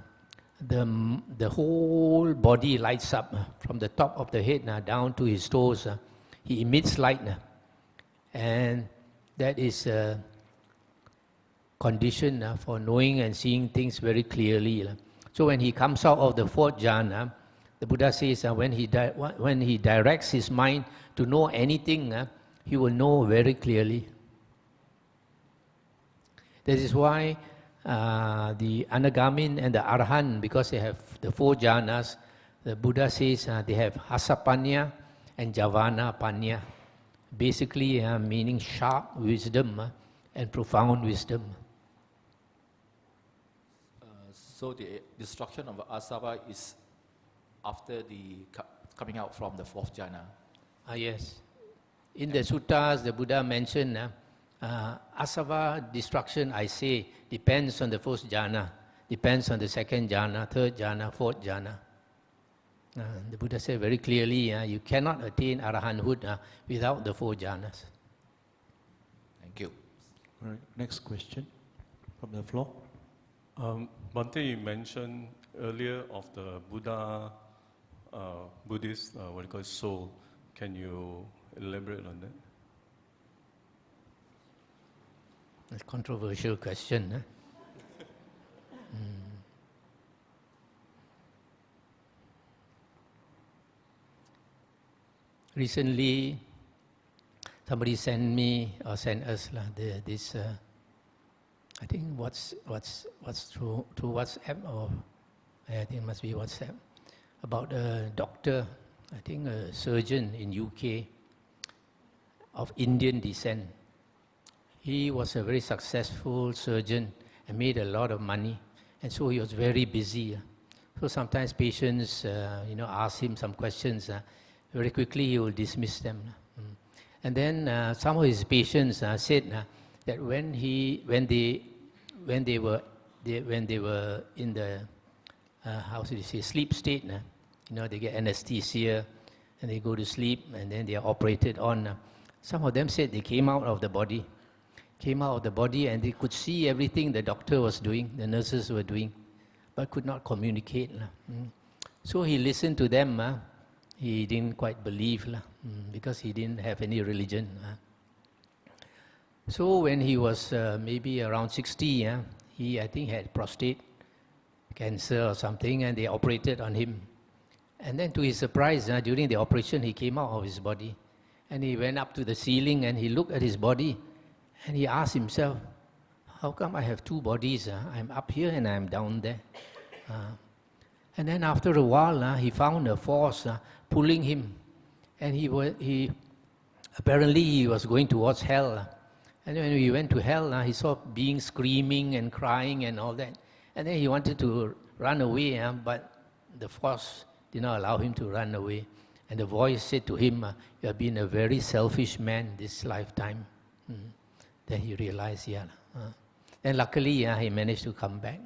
[SPEAKER 2] the whole body lights up from the top of the head down to his toes. He emits light. And that is a condition for knowing and seeing things very clearly. So when he comes out of the 4th jhana, The Buddha says when he directs his mind to know anything, he will know very clearly. That is why the Anagamin and the Arhan, because they have the 4 jhanas, the Buddha says they have Hasapanya and Javana Panya. Basically meaning sharp wisdom and profound wisdom.
[SPEAKER 8] So the destruction of asava is after the coming out from the 4th jhana?
[SPEAKER 2] Yes. In the suttas, the Buddha mentioned asava destruction, I say, depends on the 1st jhana, depends on the 2nd jhana, 3rd jhana, 4th jhana. The Buddha said very clearly, you cannot attain arahanthood without the 4 jhanas.
[SPEAKER 8] Thank you.
[SPEAKER 1] All right, next question from the floor.
[SPEAKER 9] Bhante, you mentioned earlier of the Buddha, Buddhist, what you call soul. Can you elaborate on that?
[SPEAKER 2] That's a controversial question. Recently, somebody sent me or sent us this. I think what's through WhatsApp, or I think it must be WhatsApp, about a doctor, I think a surgeon in UK of Indian descent. He was a very successful surgeon and made a lot of money, and so he was very busy. So sometimes patients, ask him some questions. Very quickly he will dismiss them. And then some of his patients said that when they were in the sleep state, they get anesthesia and they go to sleep and then they are operated on. Some of them said they came out of the body and they could see everything the doctor was doing, the nurses were doing, but could not communicate. So he listened to them. He didn't quite believe because he didn't have any religion. So when he was maybe around 60, he, I think, had prostate cancer or something, and they operated on him. And then to his surprise, during the operation, he came out of his body. And he went up to the ceiling and he looked at his body and he asked himself, how come I have 2 bodies? I'm up here and I'm down there. And then after a while, he found a force pulling him. And he apparently he was going towards hell. And when he went to hell, he saw beings screaming and crying and all that. And then he wanted to run away, but the force did not allow him to run away. And the voice said to him, you have been a very selfish man this lifetime. Then he realized, and luckily he managed to come back.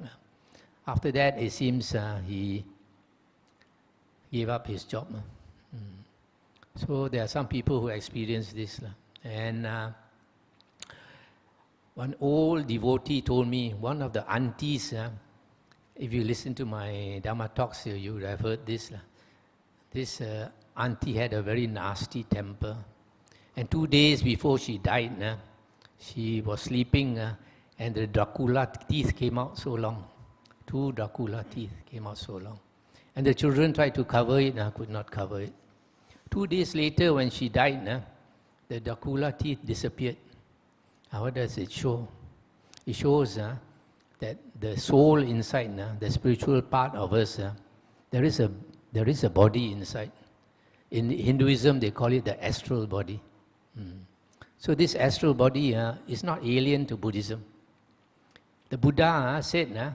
[SPEAKER 2] After that, it seems he gave up his job. So there are some people who experience this. And one old devotee told me, one of the aunties, if you listen to my Dhamma talks, you would have heard this. This auntie had a very nasty temper. And 2 days before she died, she was sleeping and the Dracula teeth came out so long. 2 Dracula teeth came out so long. And the children tried to cover it, could not cover it. 2 days later when she died, the Dracula teeth disappeared. What does it show? It shows that the soul inside, the spiritual part of us, there is a body inside. In Hinduism, they call it the astral body. So this astral body is not alien to Buddhism. The Buddha said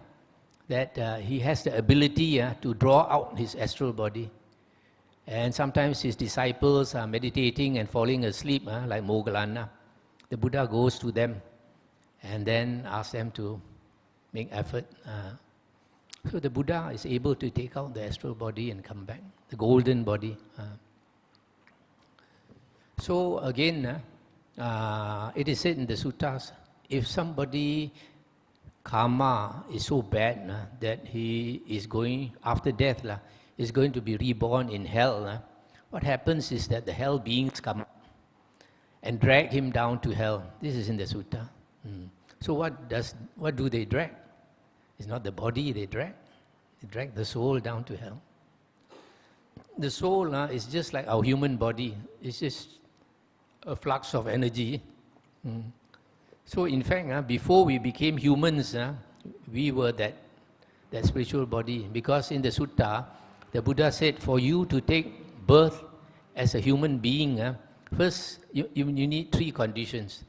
[SPEAKER 2] that he has the ability to draw out his astral body. And sometimes his disciples are meditating and falling asleep, like Moggallana. The Buddha goes to them and then asks them to make effort. So the Buddha is able to take out the astral body and come back, the golden body. So again, it is said in the suttas, if somebody karma is so bad that he is going, after death, is going to be reborn in hell, what happens is that the hell beings come and drag him down to hell. This is in the sutta. So what do they drag? It's not the body they drag. They drag the soul down to hell. the soul is just like our human body. It's just a flux of energy. So in fact, before we became humans, we were that spiritual body. Because in the sutta, the Buddha said, for you to take birth as a human being, first you need 3 conditions.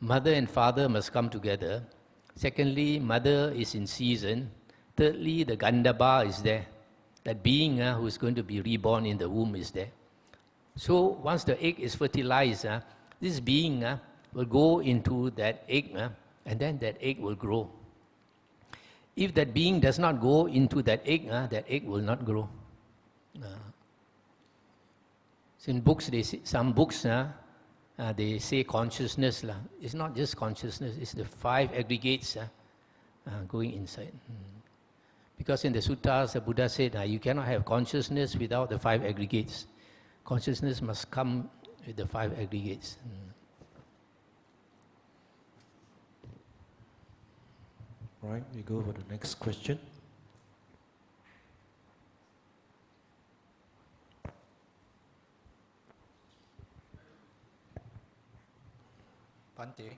[SPEAKER 2] Mother and father must come together. Secondly, mother is in season. Thirdly, the Gandhabba is there. That being who is going to be reborn in the womb is there. So once the egg is fertilized, this being will go into that egg, and then that egg will grow. If that being does not go into that egg will not grow. So in books, some books, they say consciousness. It's not just consciousness, it's the 5 aggregates going inside. Because in the suttas, the Buddha said, you cannot have consciousness without the 5 aggregates. Consciousness must come with the 5 aggregates.
[SPEAKER 1] Right, we go for the next question.
[SPEAKER 4] Bhante,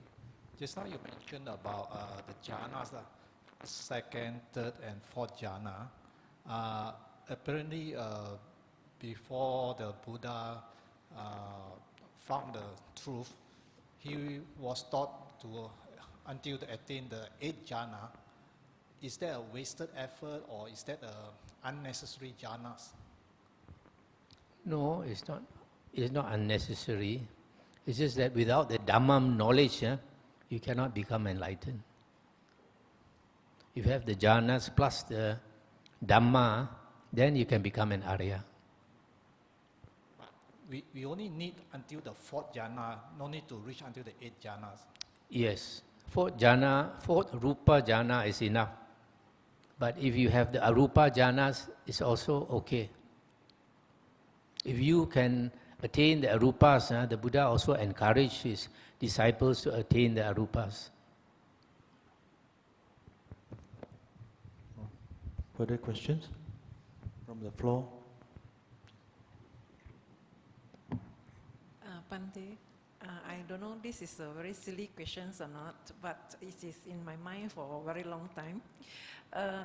[SPEAKER 4] just now you mentioned about the jhanas, second, third, and fourth jhana. Apparently, before the Buddha found the truth, he was taught to until to attain the 8th jhana. Is that a wasted effort, or is that unnecessary jhanas?
[SPEAKER 2] No, it's not. It's not unnecessary. It's just that without the Dhamma knowledge, you cannot become enlightened. If you have the jhanas plus the Dhamma, then you can become an Arya.
[SPEAKER 4] We only need until the 4th jhana, no need to reach until the 8th jhanas.
[SPEAKER 2] Yes, 4th jhana, 4th rupa jhana is enough. But if you have the arupa jhanas, it's also okay. If you can attain the arupas, the Buddha also encouraged his disciples to attain the arupas.
[SPEAKER 1] Further questions from the floor?
[SPEAKER 10] Bhante, I don't know this is a very silly question or not, but it is in my mind for a very long time.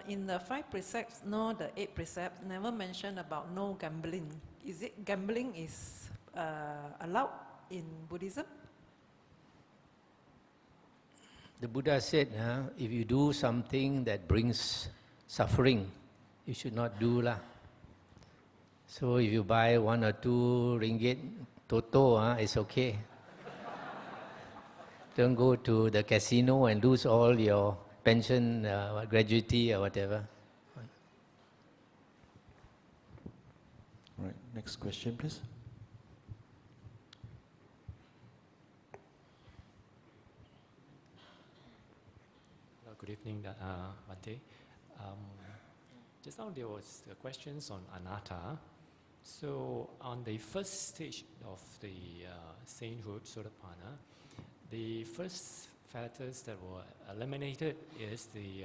[SPEAKER 10] In the 5 precepts, nor the 8 precepts, never mention about no gambling. Is it gambling is allowed in Buddhism?
[SPEAKER 2] The Buddha said, if you do something that brings suffering, you should not do lah. So if you buy 1 or 2 ringgit Toto, it's okay. Don't go to the casino and lose all your pension, gratuity or whatever.
[SPEAKER 1] Right, next question please.
[SPEAKER 11] Good evening, Bhante. Just now there was questions on anatta. So on the first stage of the sainthood, Sotapanna, the first factors that were eliminated is the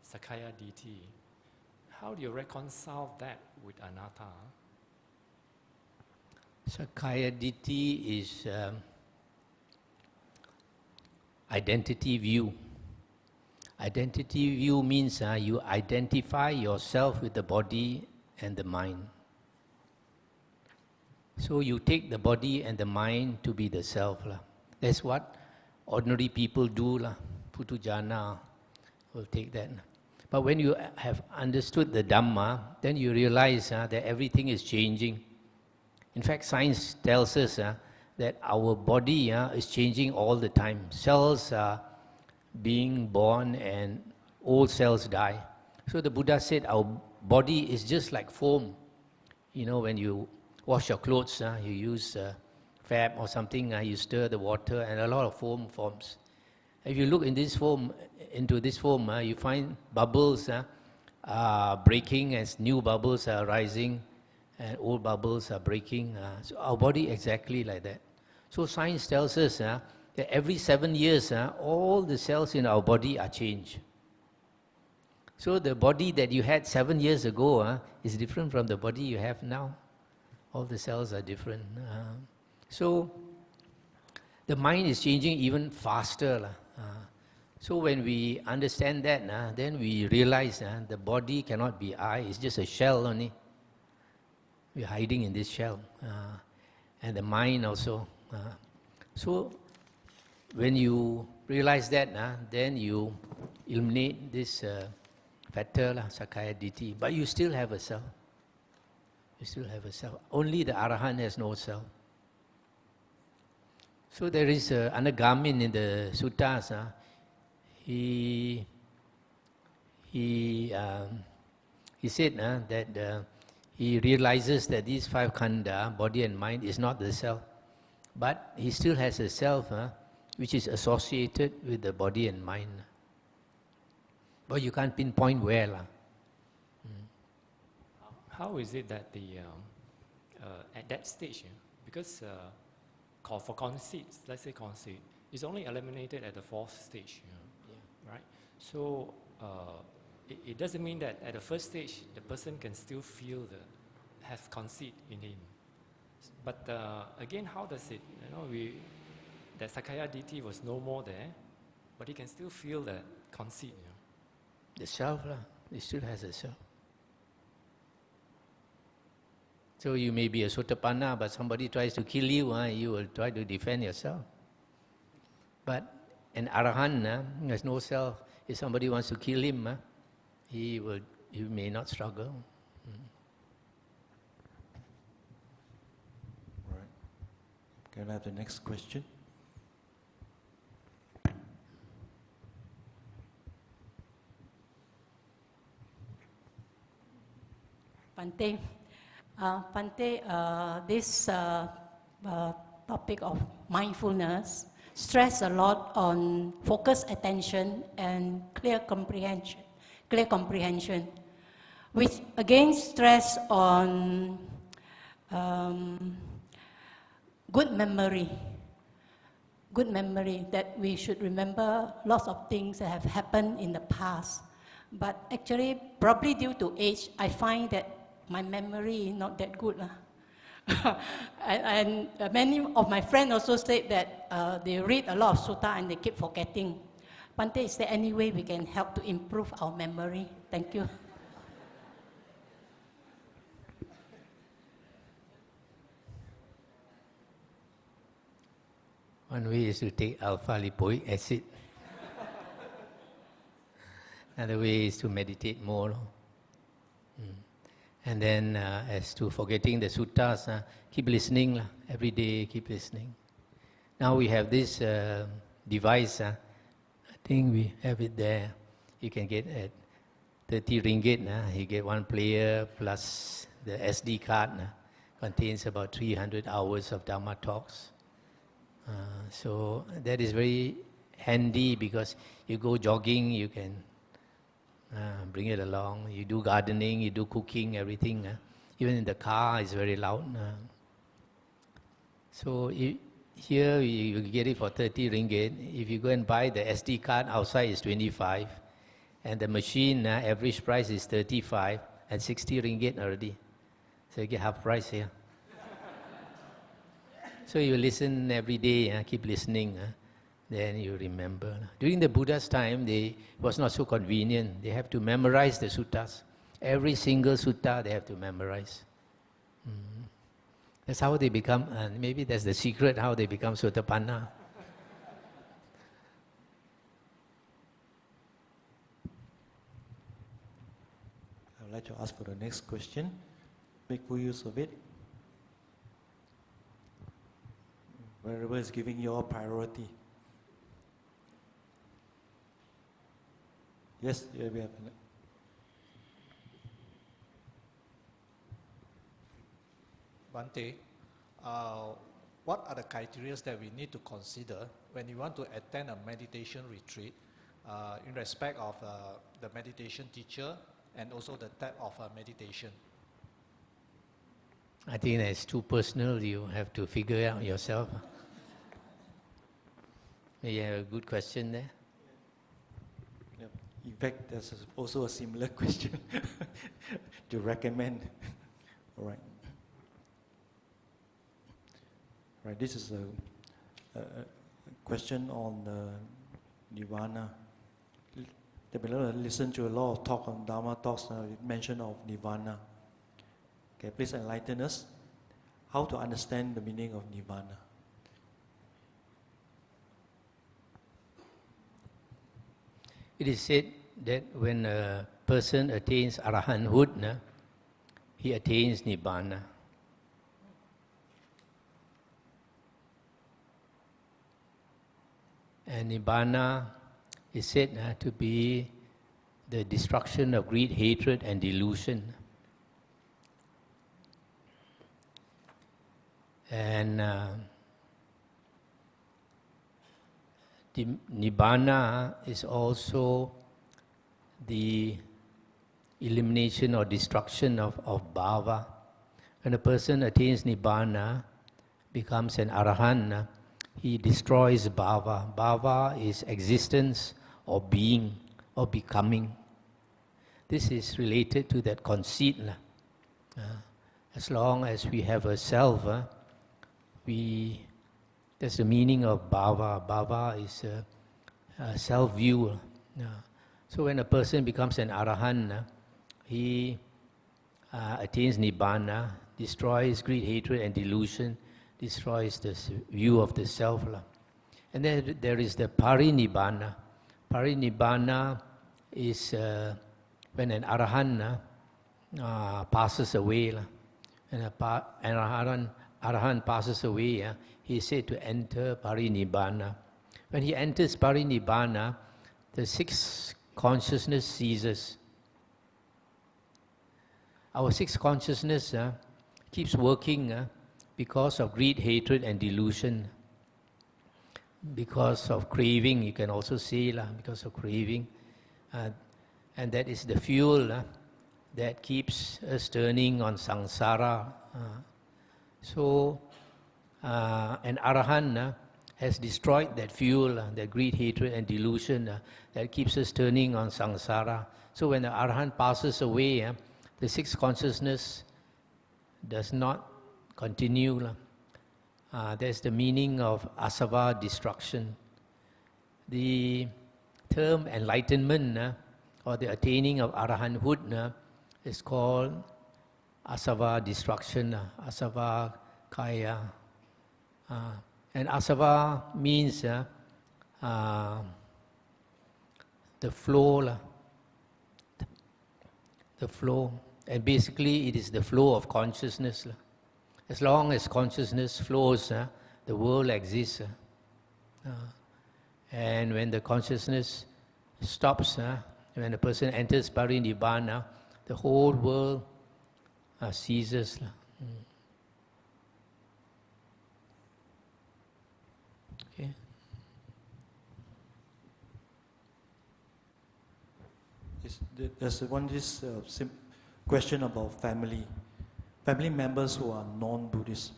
[SPEAKER 11] Sakaya Ditti. How do you reconcile that with anatta?
[SPEAKER 2] Sakaya Ditti is identity view. Identity view means you identify yourself with the body and the mind. So you take the body and the mind to be the self. That's what ordinary people do. Putu Jhana will take that. But when you have understood the Dhamma, then you realize that everything is changing. In fact, science tells us that our body is changing all the time. Cells are being born and old cells die. So the Buddha said our body is just like foam. You know, when you wash your clothes, you use fab or something, you stir the water and a lot of foam forms. If you look into this foam, you find bubbles breaking as new bubbles are rising and old bubbles are breaking. So our body exactly like that. So science tells us that every 7 years, all the cells in our body are changed. So the body that you had 7 years ago is different from the body you have now. All the cells are different. So the mind is changing even faster. So when we understand that, then we realize the body cannot be I, it's just a shell only. We're hiding in this shell. And the mind also. So when you realize that, then you eliminate this factor, Sakaya Ditti, but you still have a self. You still have a self. Only the Arahant has no self. So there is Anagamin in the suttas. He said that he realizes that these 5 khanda, body and mind, is not the self. But he still has a self which is associated with the body and mind. But you can't pinpoint where.
[SPEAKER 11] How is it that at that stage, because for conceit, let's say conceit, it's only eliminated at the 4th stage, right? So it doesn't mean that at the first stage the person can still have conceit in him. But again, how does it? That Sakaya Ditti was no more there, but he can still feel that conceit.
[SPEAKER 2] The self, it still has a self. So you may be a Sotapanna, but somebody tries to kill you, you will try to defend yourself. But an Arahant has no self. If somebody wants to kill him, he may not struggle.
[SPEAKER 1] Right. Can I have the next question?
[SPEAKER 3] Bhante, this topic of mindfulness stress a lot on focused attention and clear comprehension, which again stress on good memory, that we should remember lots of things that have happened in the past. But actually, probably due to age, I find that my memory is not that good. And many of my friends also said that they read a lot of sutta and they keep forgetting. Bhante, is there any way we can help to improve our memory? Thank you.
[SPEAKER 2] One way is to take alpha-lipoic acid. Another way is to meditate more. And then as to forgetting the suttas, keep listening. Every day, keep listening. Now we have this device. I think we have it there. You can get at 30 ringgit. You get 1 player plus the SD card. Contains about 300 hours of Dhamma talks. So that is very handy because you go jogging, you can bring it along. You do gardening, you do cooking, everything. Even in the car, it's very loud. So here you get it for 30 ringgit. If you go and buy the SD card, outside is 25. And the machine, average price is 35 and 60 ringgit already. So you get half price here. So you listen every day, keep listening. Then you remember. During the Buddha's time, it was not so convenient. They have to memorize the suttas. Every single sutta they have to memorize. That's how they become, maybe that's the secret how they become Sotapanna.
[SPEAKER 1] I would like to ask for the next question. Make full use of it. Wherever is giving your priority. Yes, yeah, we have.
[SPEAKER 4] Bhante, what are the criteria that we need to consider when you want to attend a meditation retreat in respect of the meditation teacher and also the type of meditation?
[SPEAKER 2] I think that's too personal. You have to figure it out yourself. You have a good question there.
[SPEAKER 1] Yep. In fact, there's also a similar question to recommend. All right. Right. This is a question on nirvana. Listen to a lot of talk on Dharma talks, mention of nirvana. Okay, please enlighten us how to understand the meaning of nirvana.
[SPEAKER 2] It is said that when a person attains arahanthood, he attains nibbana. And nibbana is said to be the destruction of greed, hatred, and delusion. And nibbana is also the elimination or destruction of bhava. When a person attains nibbana, becomes an arahant, he destroys bhava. Bhava is existence or being or becoming. This is related to that conceit. As long as we have a self, that's the meaning of bhava. Bhava is a self-view. So when a person becomes an arahant, he attains nibbana, destroys greed, hatred, and delusion, destroys the view of the self. And then there is the parinibbana. Parinibbana is when an arahant passes away. When an arahant passes away, he is said to enter parinibbana. When he enters parinibbana, the sixth consciousness ceases. Our sixth consciousness keeps working because of greed, hatred, and delusion. Because of craving, you can also say, because of craving. And that is the fuel that keeps us turning on samsara. So, an arahant has destroyed that fuel, that greed, hatred, and delusion that keeps us turning on samsara. So when the arahant passes away, the sixth consciousness does not continue. That's the meaning of asava destruction. The term enlightenment or the attaining of arahanthood is called asava destruction, asava kaya. And asava means the flow. The flow. And basically it is the flow of consciousness. As long as consciousness flows, the world exists. And when the consciousness stops, when a person enters parinibbana, the whole world ceases. Okay.
[SPEAKER 1] There's this question about family members who are non-Buddhist.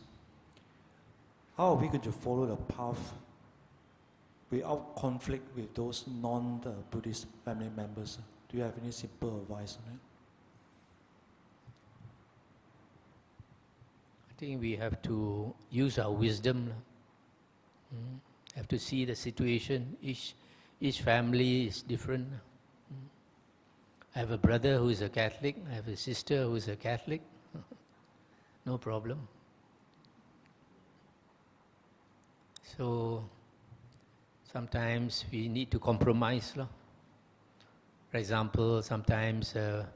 [SPEAKER 1] How are we going to follow the path without conflict with those non-Buddhist family members? Do you have any simple advice on it?
[SPEAKER 2] I think we have to use our wisdom. Have to see the situation. Each family is different. I have a brother who is a Catholic. I have a sister who is a Catholic. No problem. So sometimes we need to compromise. For example, sometimes a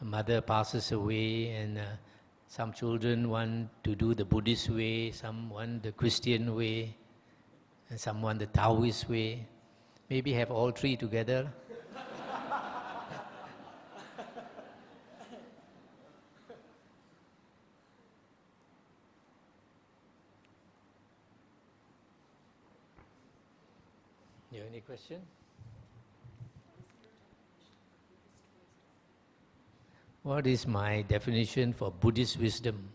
[SPEAKER 2] mother passes away and some children want to do the Buddhist way, some want the Christian way, and some want the Taoist way. Maybe have all three together. You have any question? What is my definition for Buddhist wisdom?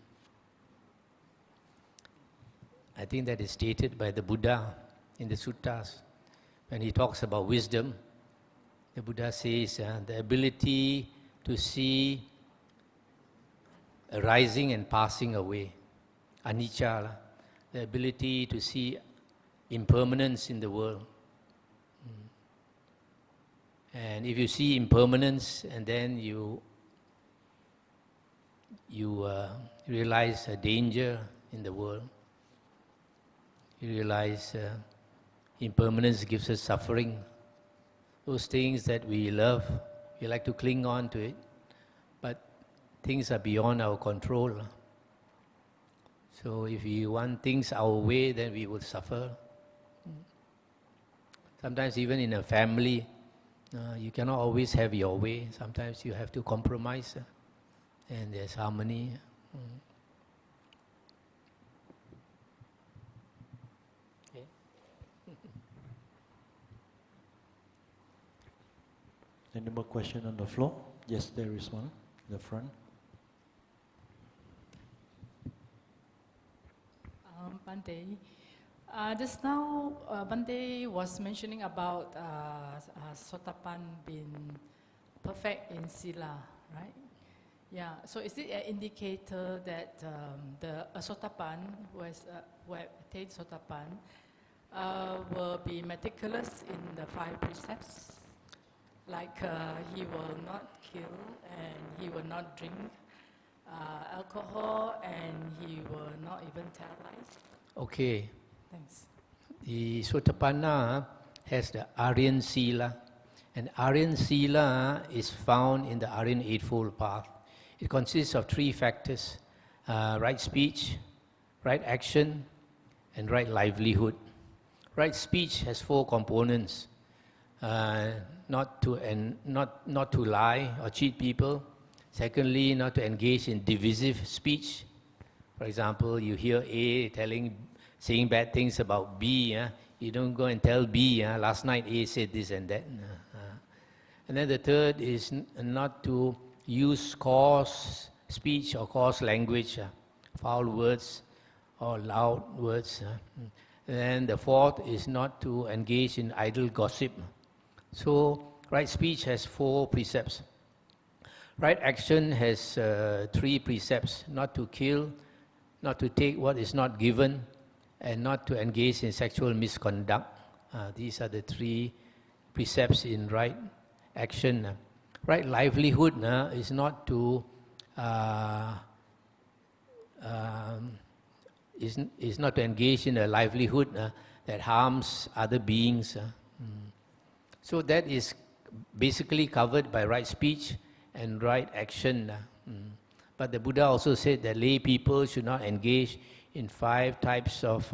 [SPEAKER 2] I think that is stated by the Buddha in the suttas. When he talks about wisdom, The Buddha says the ability to see arising and passing away, anicca, the ability to see impermanence in the world. And if you see impermanence and then you realize a danger in the world, you realize impermanence gives us suffering. Those things that we love, we like to cling on to it, but things are beyond our control. So if we want things our way, then we will suffer. Sometimes even in a family, you cannot always have your way. Sometimes you have to compromise, and there's harmony. Okay.
[SPEAKER 1] Any more question on the floor? Yes, there is one in the front.
[SPEAKER 12] Bante, just now Bante was mentioning about Sotapanna being perfect in Sila, right? Yeah, so is it an indicator that the Sotapanna who have attained Sotapanna will be meticulous in the 5 precepts? Like he will not kill and he will not drink alcohol and he will not even tell lies?
[SPEAKER 2] Okay.
[SPEAKER 12] Thanks.
[SPEAKER 2] The Sotapanna has the Aryan Sila, and Aryan Sila is found in the Aryan Eightfold Path. It consists of 3 factors: right speech, right action, and right livelihood. Right speech has 4 components: not to lie or cheat people. Secondly, not to engage in divisive speech. For example, you hear A saying bad things about B. You don't go and tell B, last night A said this and that. And then the third is not to use coarse speech or coarse language, foul words or loud words. And then the fourth is not to engage in idle gossip. So, right speech has 4 precepts. Right action has 3 precepts: not to kill, not to take what is not given, and not to engage in sexual misconduct. These are the 3 precepts in right action. Right livelihood is not to is not to engage in a livelihood that harms other beings. So that is basically covered by right speech and right action. But the Buddha also said that lay people should not engage in 5 types of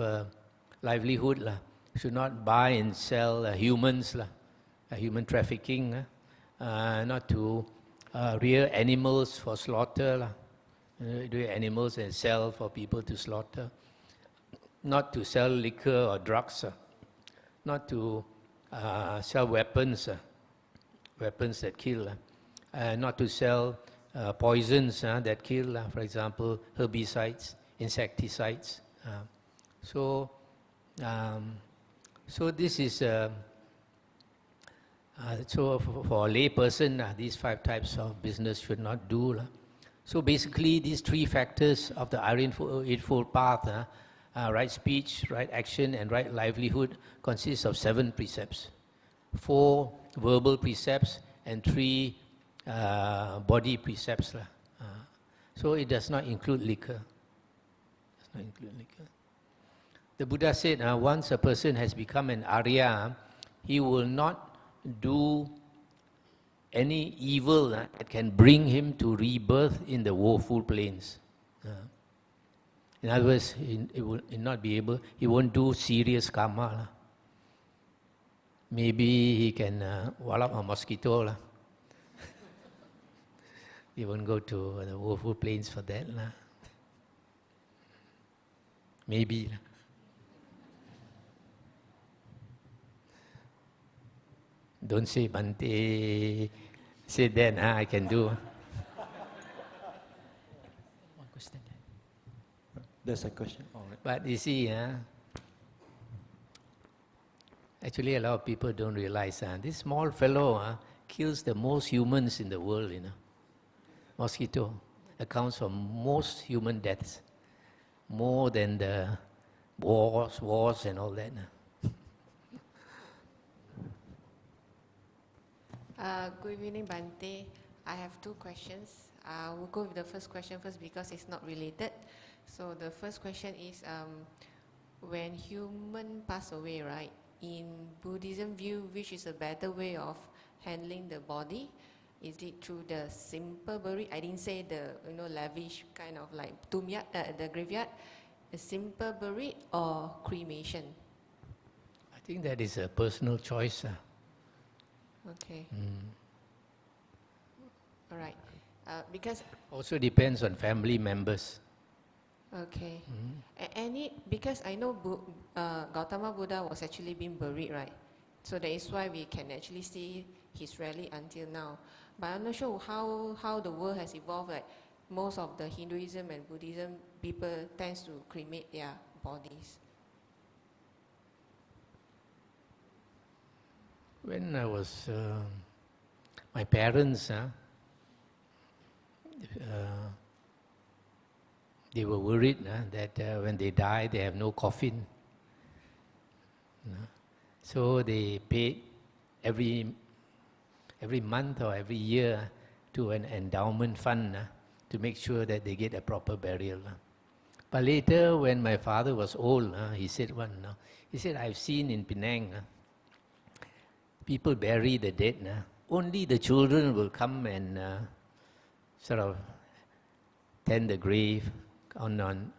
[SPEAKER 2] livelihood. Should not buy and sell humans, human trafficking. Not to rear animals for slaughter, rear animals and sell for people to slaughter. Not to sell liquor or drugs. Not to sell weapons, weapons that kill. Not to sell poisons that kill, for example, herbicides, insecticides. So this is so for a lay person, these 5 types of business should not do. So basically, these 3 factors of the Aryan Eightfold Path, right speech, right action, and right livelihood, consists of 7 precepts: 4 verbal precepts and 3 body precepts. So it does not include liquor. The Buddha said, once a person has become an Arya, he will not do any evil that can bring him to rebirth in the woeful plains. In other words, he won't do serious karma. Maybe he can wallop a mosquito. He won't go to the woeful plains for that. Maybe. Don't say, Bante, say that, I can do.
[SPEAKER 11] One question there.
[SPEAKER 1] There's a question. All right.
[SPEAKER 2] But you see, Actually, a lot of people don't realize this small fellow kills the most humans in the world, Mosquito accounts for most human deaths, more than the wars and all that.
[SPEAKER 13] Good evening, Bhante. I have two questions. We'll go with the first question first because it's not related. So the first question is, when human pass away, right? In Buddhism view, which is a better way of handling the body? Is it through the simple burial? I didn't say the lavish kind of like tomb-yard, the graveyard. A simple burial or cremation?
[SPEAKER 2] I think that is a personal choice.
[SPEAKER 13] Okay. All right. Because
[SPEAKER 2] also depends on family members.
[SPEAKER 13] Okay. Because I know Gautama Buddha was actually being buried, right? So that is why we can actually see his relic until now. But I'm not sure how the world has evolved. Like most of the Hinduism and Buddhism people tends to cremate their bodies.
[SPEAKER 2] When I was, my parents, they were worried that when they die, they have no coffin. So they paid every month or every year to an endowment fund to make sure that they get a proper burial. But later, when my father was old, he said, I've seen in Penang, people bury the dead. Only the children will come and sort of tend the grave on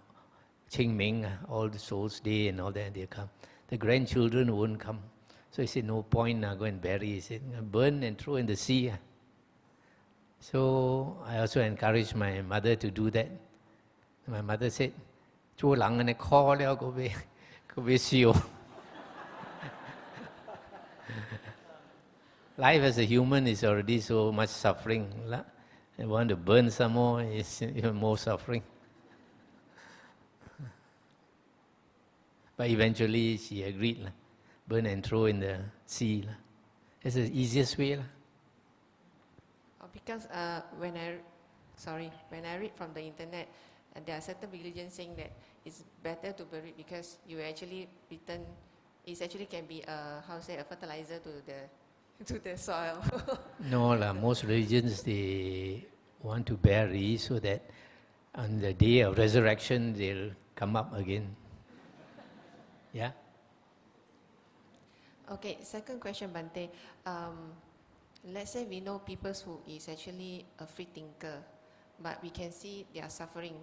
[SPEAKER 2] Qing Ming, All the Souls Day and all that, they come. The grandchildren won't come. So he said, no point, go and bury. He said, burn and throw in the sea. So I also encouraged my mother to do that. My mother said, "Chua lang ane kho leo ko be siu." Life as a human is already so much suffering. And want to burn some more is even more suffering. But eventually she agreed, burn and throw in the sea. That's the easiest way.
[SPEAKER 13] Because when I read from the internet, there are certain religions saying that it's better to bury because you actually return. It actually can be a fertilizer to the soil.
[SPEAKER 2] No, most religions they want to bury so that on the day of resurrection they'll come up again. Yeah.
[SPEAKER 13] Okay. Second question, Bhante. Let's say we know people who is actually a free thinker, but we can see they are suffering.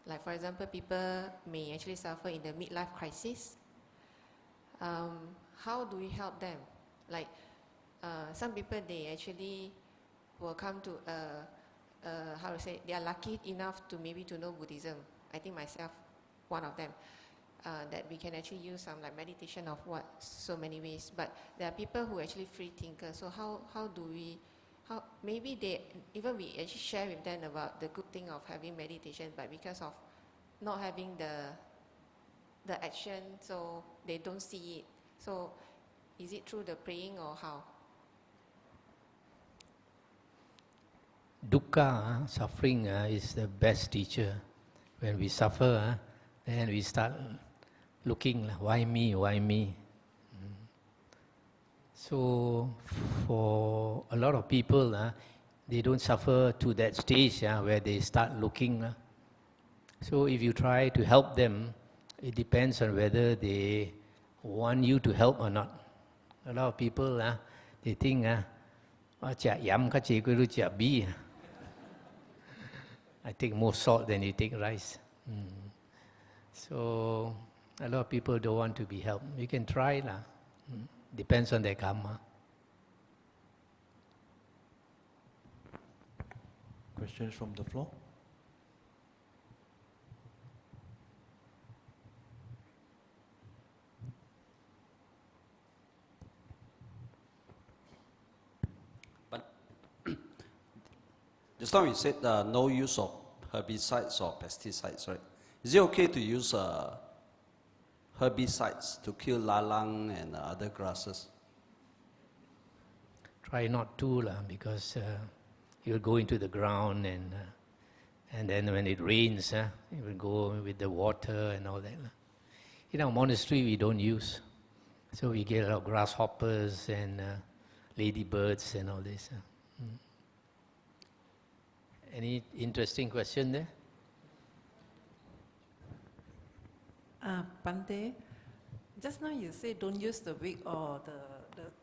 [SPEAKER 13] Like for example, people may actually suffer in the midlife crisis. How do we help them? Like some people, they actually will come to they are lucky enough to maybe to know Buddhism. I think myself, one of them. That we can actually use some like meditation of so many ways. But there are people who are actually free thinkers. So how do we, maybe we actually share with them about the good thing of having meditation, but because of not having the action, so they don't see it. So is it through the praying or how?
[SPEAKER 2] Dukkha, suffering, is the best teacher. When we suffer, then we start looking, why me? So for a lot of people, they don't suffer to that stage where they start looking. So if you try to help them, it depends on whether they want you to help or not. A lot of people, they think, I take more salt than you take rice. So a lot of people don't want to be helped. You can try. Depends on their karma.
[SPEAKER 1] Questions from the floor?
[SPEAKER 14] Just now you said no use of herbicides or pesticides, right? Is it okay to use herbicides to kill lalang and other grasses?
[SPEAKER 2] Try not to, because you'll go into the ground and then when it rains, it will go with the water and all that. In our monastery, we don't use. So we get a lot of grasshoppers and ladybirds and all this. Any interesting question there?
[SPEAKER 10] Bante, just now you say don't use the wick or the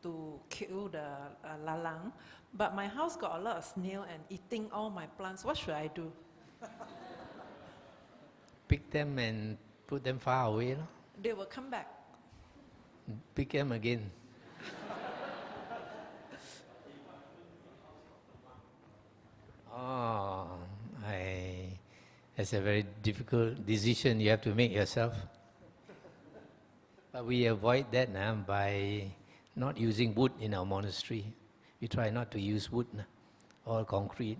[SPEAKER 10] to kill the lalang, but my house got a lot of snail and eating all my plants. What should I do?
[SPEAKER 2] Pick them and put them far away. No?
[SPEAKER 10] They will come back.
[SPEAKER 2] Pick them again. That's a very difficult decision you have to make yourself. But we avoid that now by not using wood in our monastery. We try not to use wood, all concrete.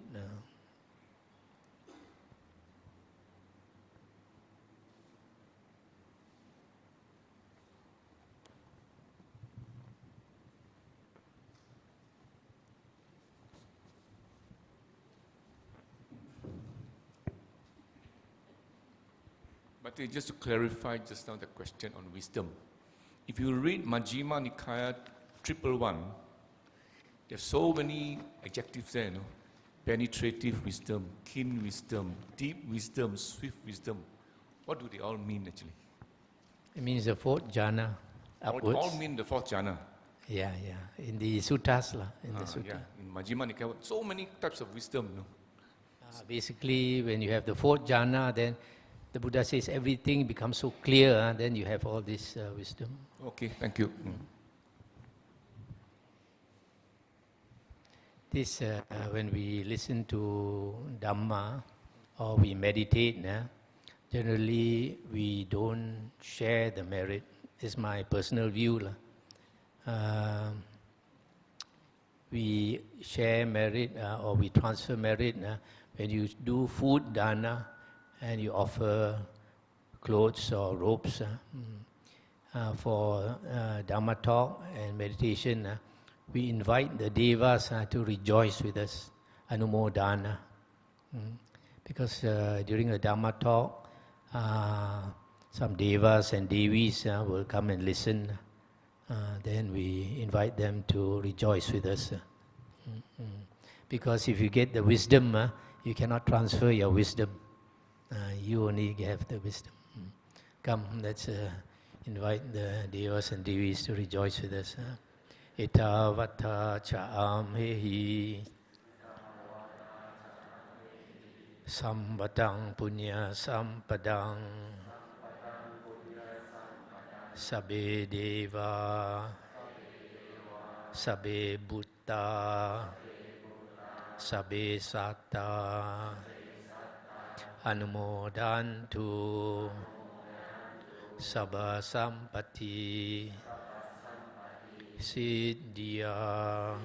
[SPEAKER 15] But just to clarify just now the question on wisdom. If you read Majjhima Nikaya 111, there's so many adjectives there, penetrative wisdom, keen wisdom, deep wisdom, swift wisdom. What do they all mean actually?
[SPEAKER 2] It means the fourth jhana upwards.
[SPEAKER 15] All mean the fourth jhana.
[SPEAKER 2] Yeah. In the suttas, in the sutta.
[SPEAKER 15] Yeah. In Majjhima Nikaya, so many types of wisdom.
[SPEAKER 2] Basically, when you have the fourth jhana, then the Buddha says everything becomes so clear, then you have all this wisdom.
[SPEAKER 15] Okay, thank you.
[SPEAKER 2] This, when we listen to Dhamma or we meditate, generally we don't share the merit. It's my personal view. We share merit or we transfer merit when you do food dana and you offer clothes or robes for Dhamma talk and meditation. We invite the devas to rejoice with us, anumodana. Because during the Dhamma talk, some devas and devis will come and listen. Then we invite them to rejoice with us. Because if you get the wisdom, you cannot transfer your wisdom. You only have the wisdom. Come, let's invite the devas and devis to rejoice with us. Etavata cha'amehi Sambatang punya sampadang Sabbe deva Sabbe bhutta Sabbe satta Anumodantu Sabba sampati Siddhya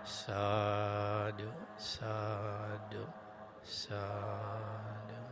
[SPEAKER 2] Sadhu Sadhu Sadhu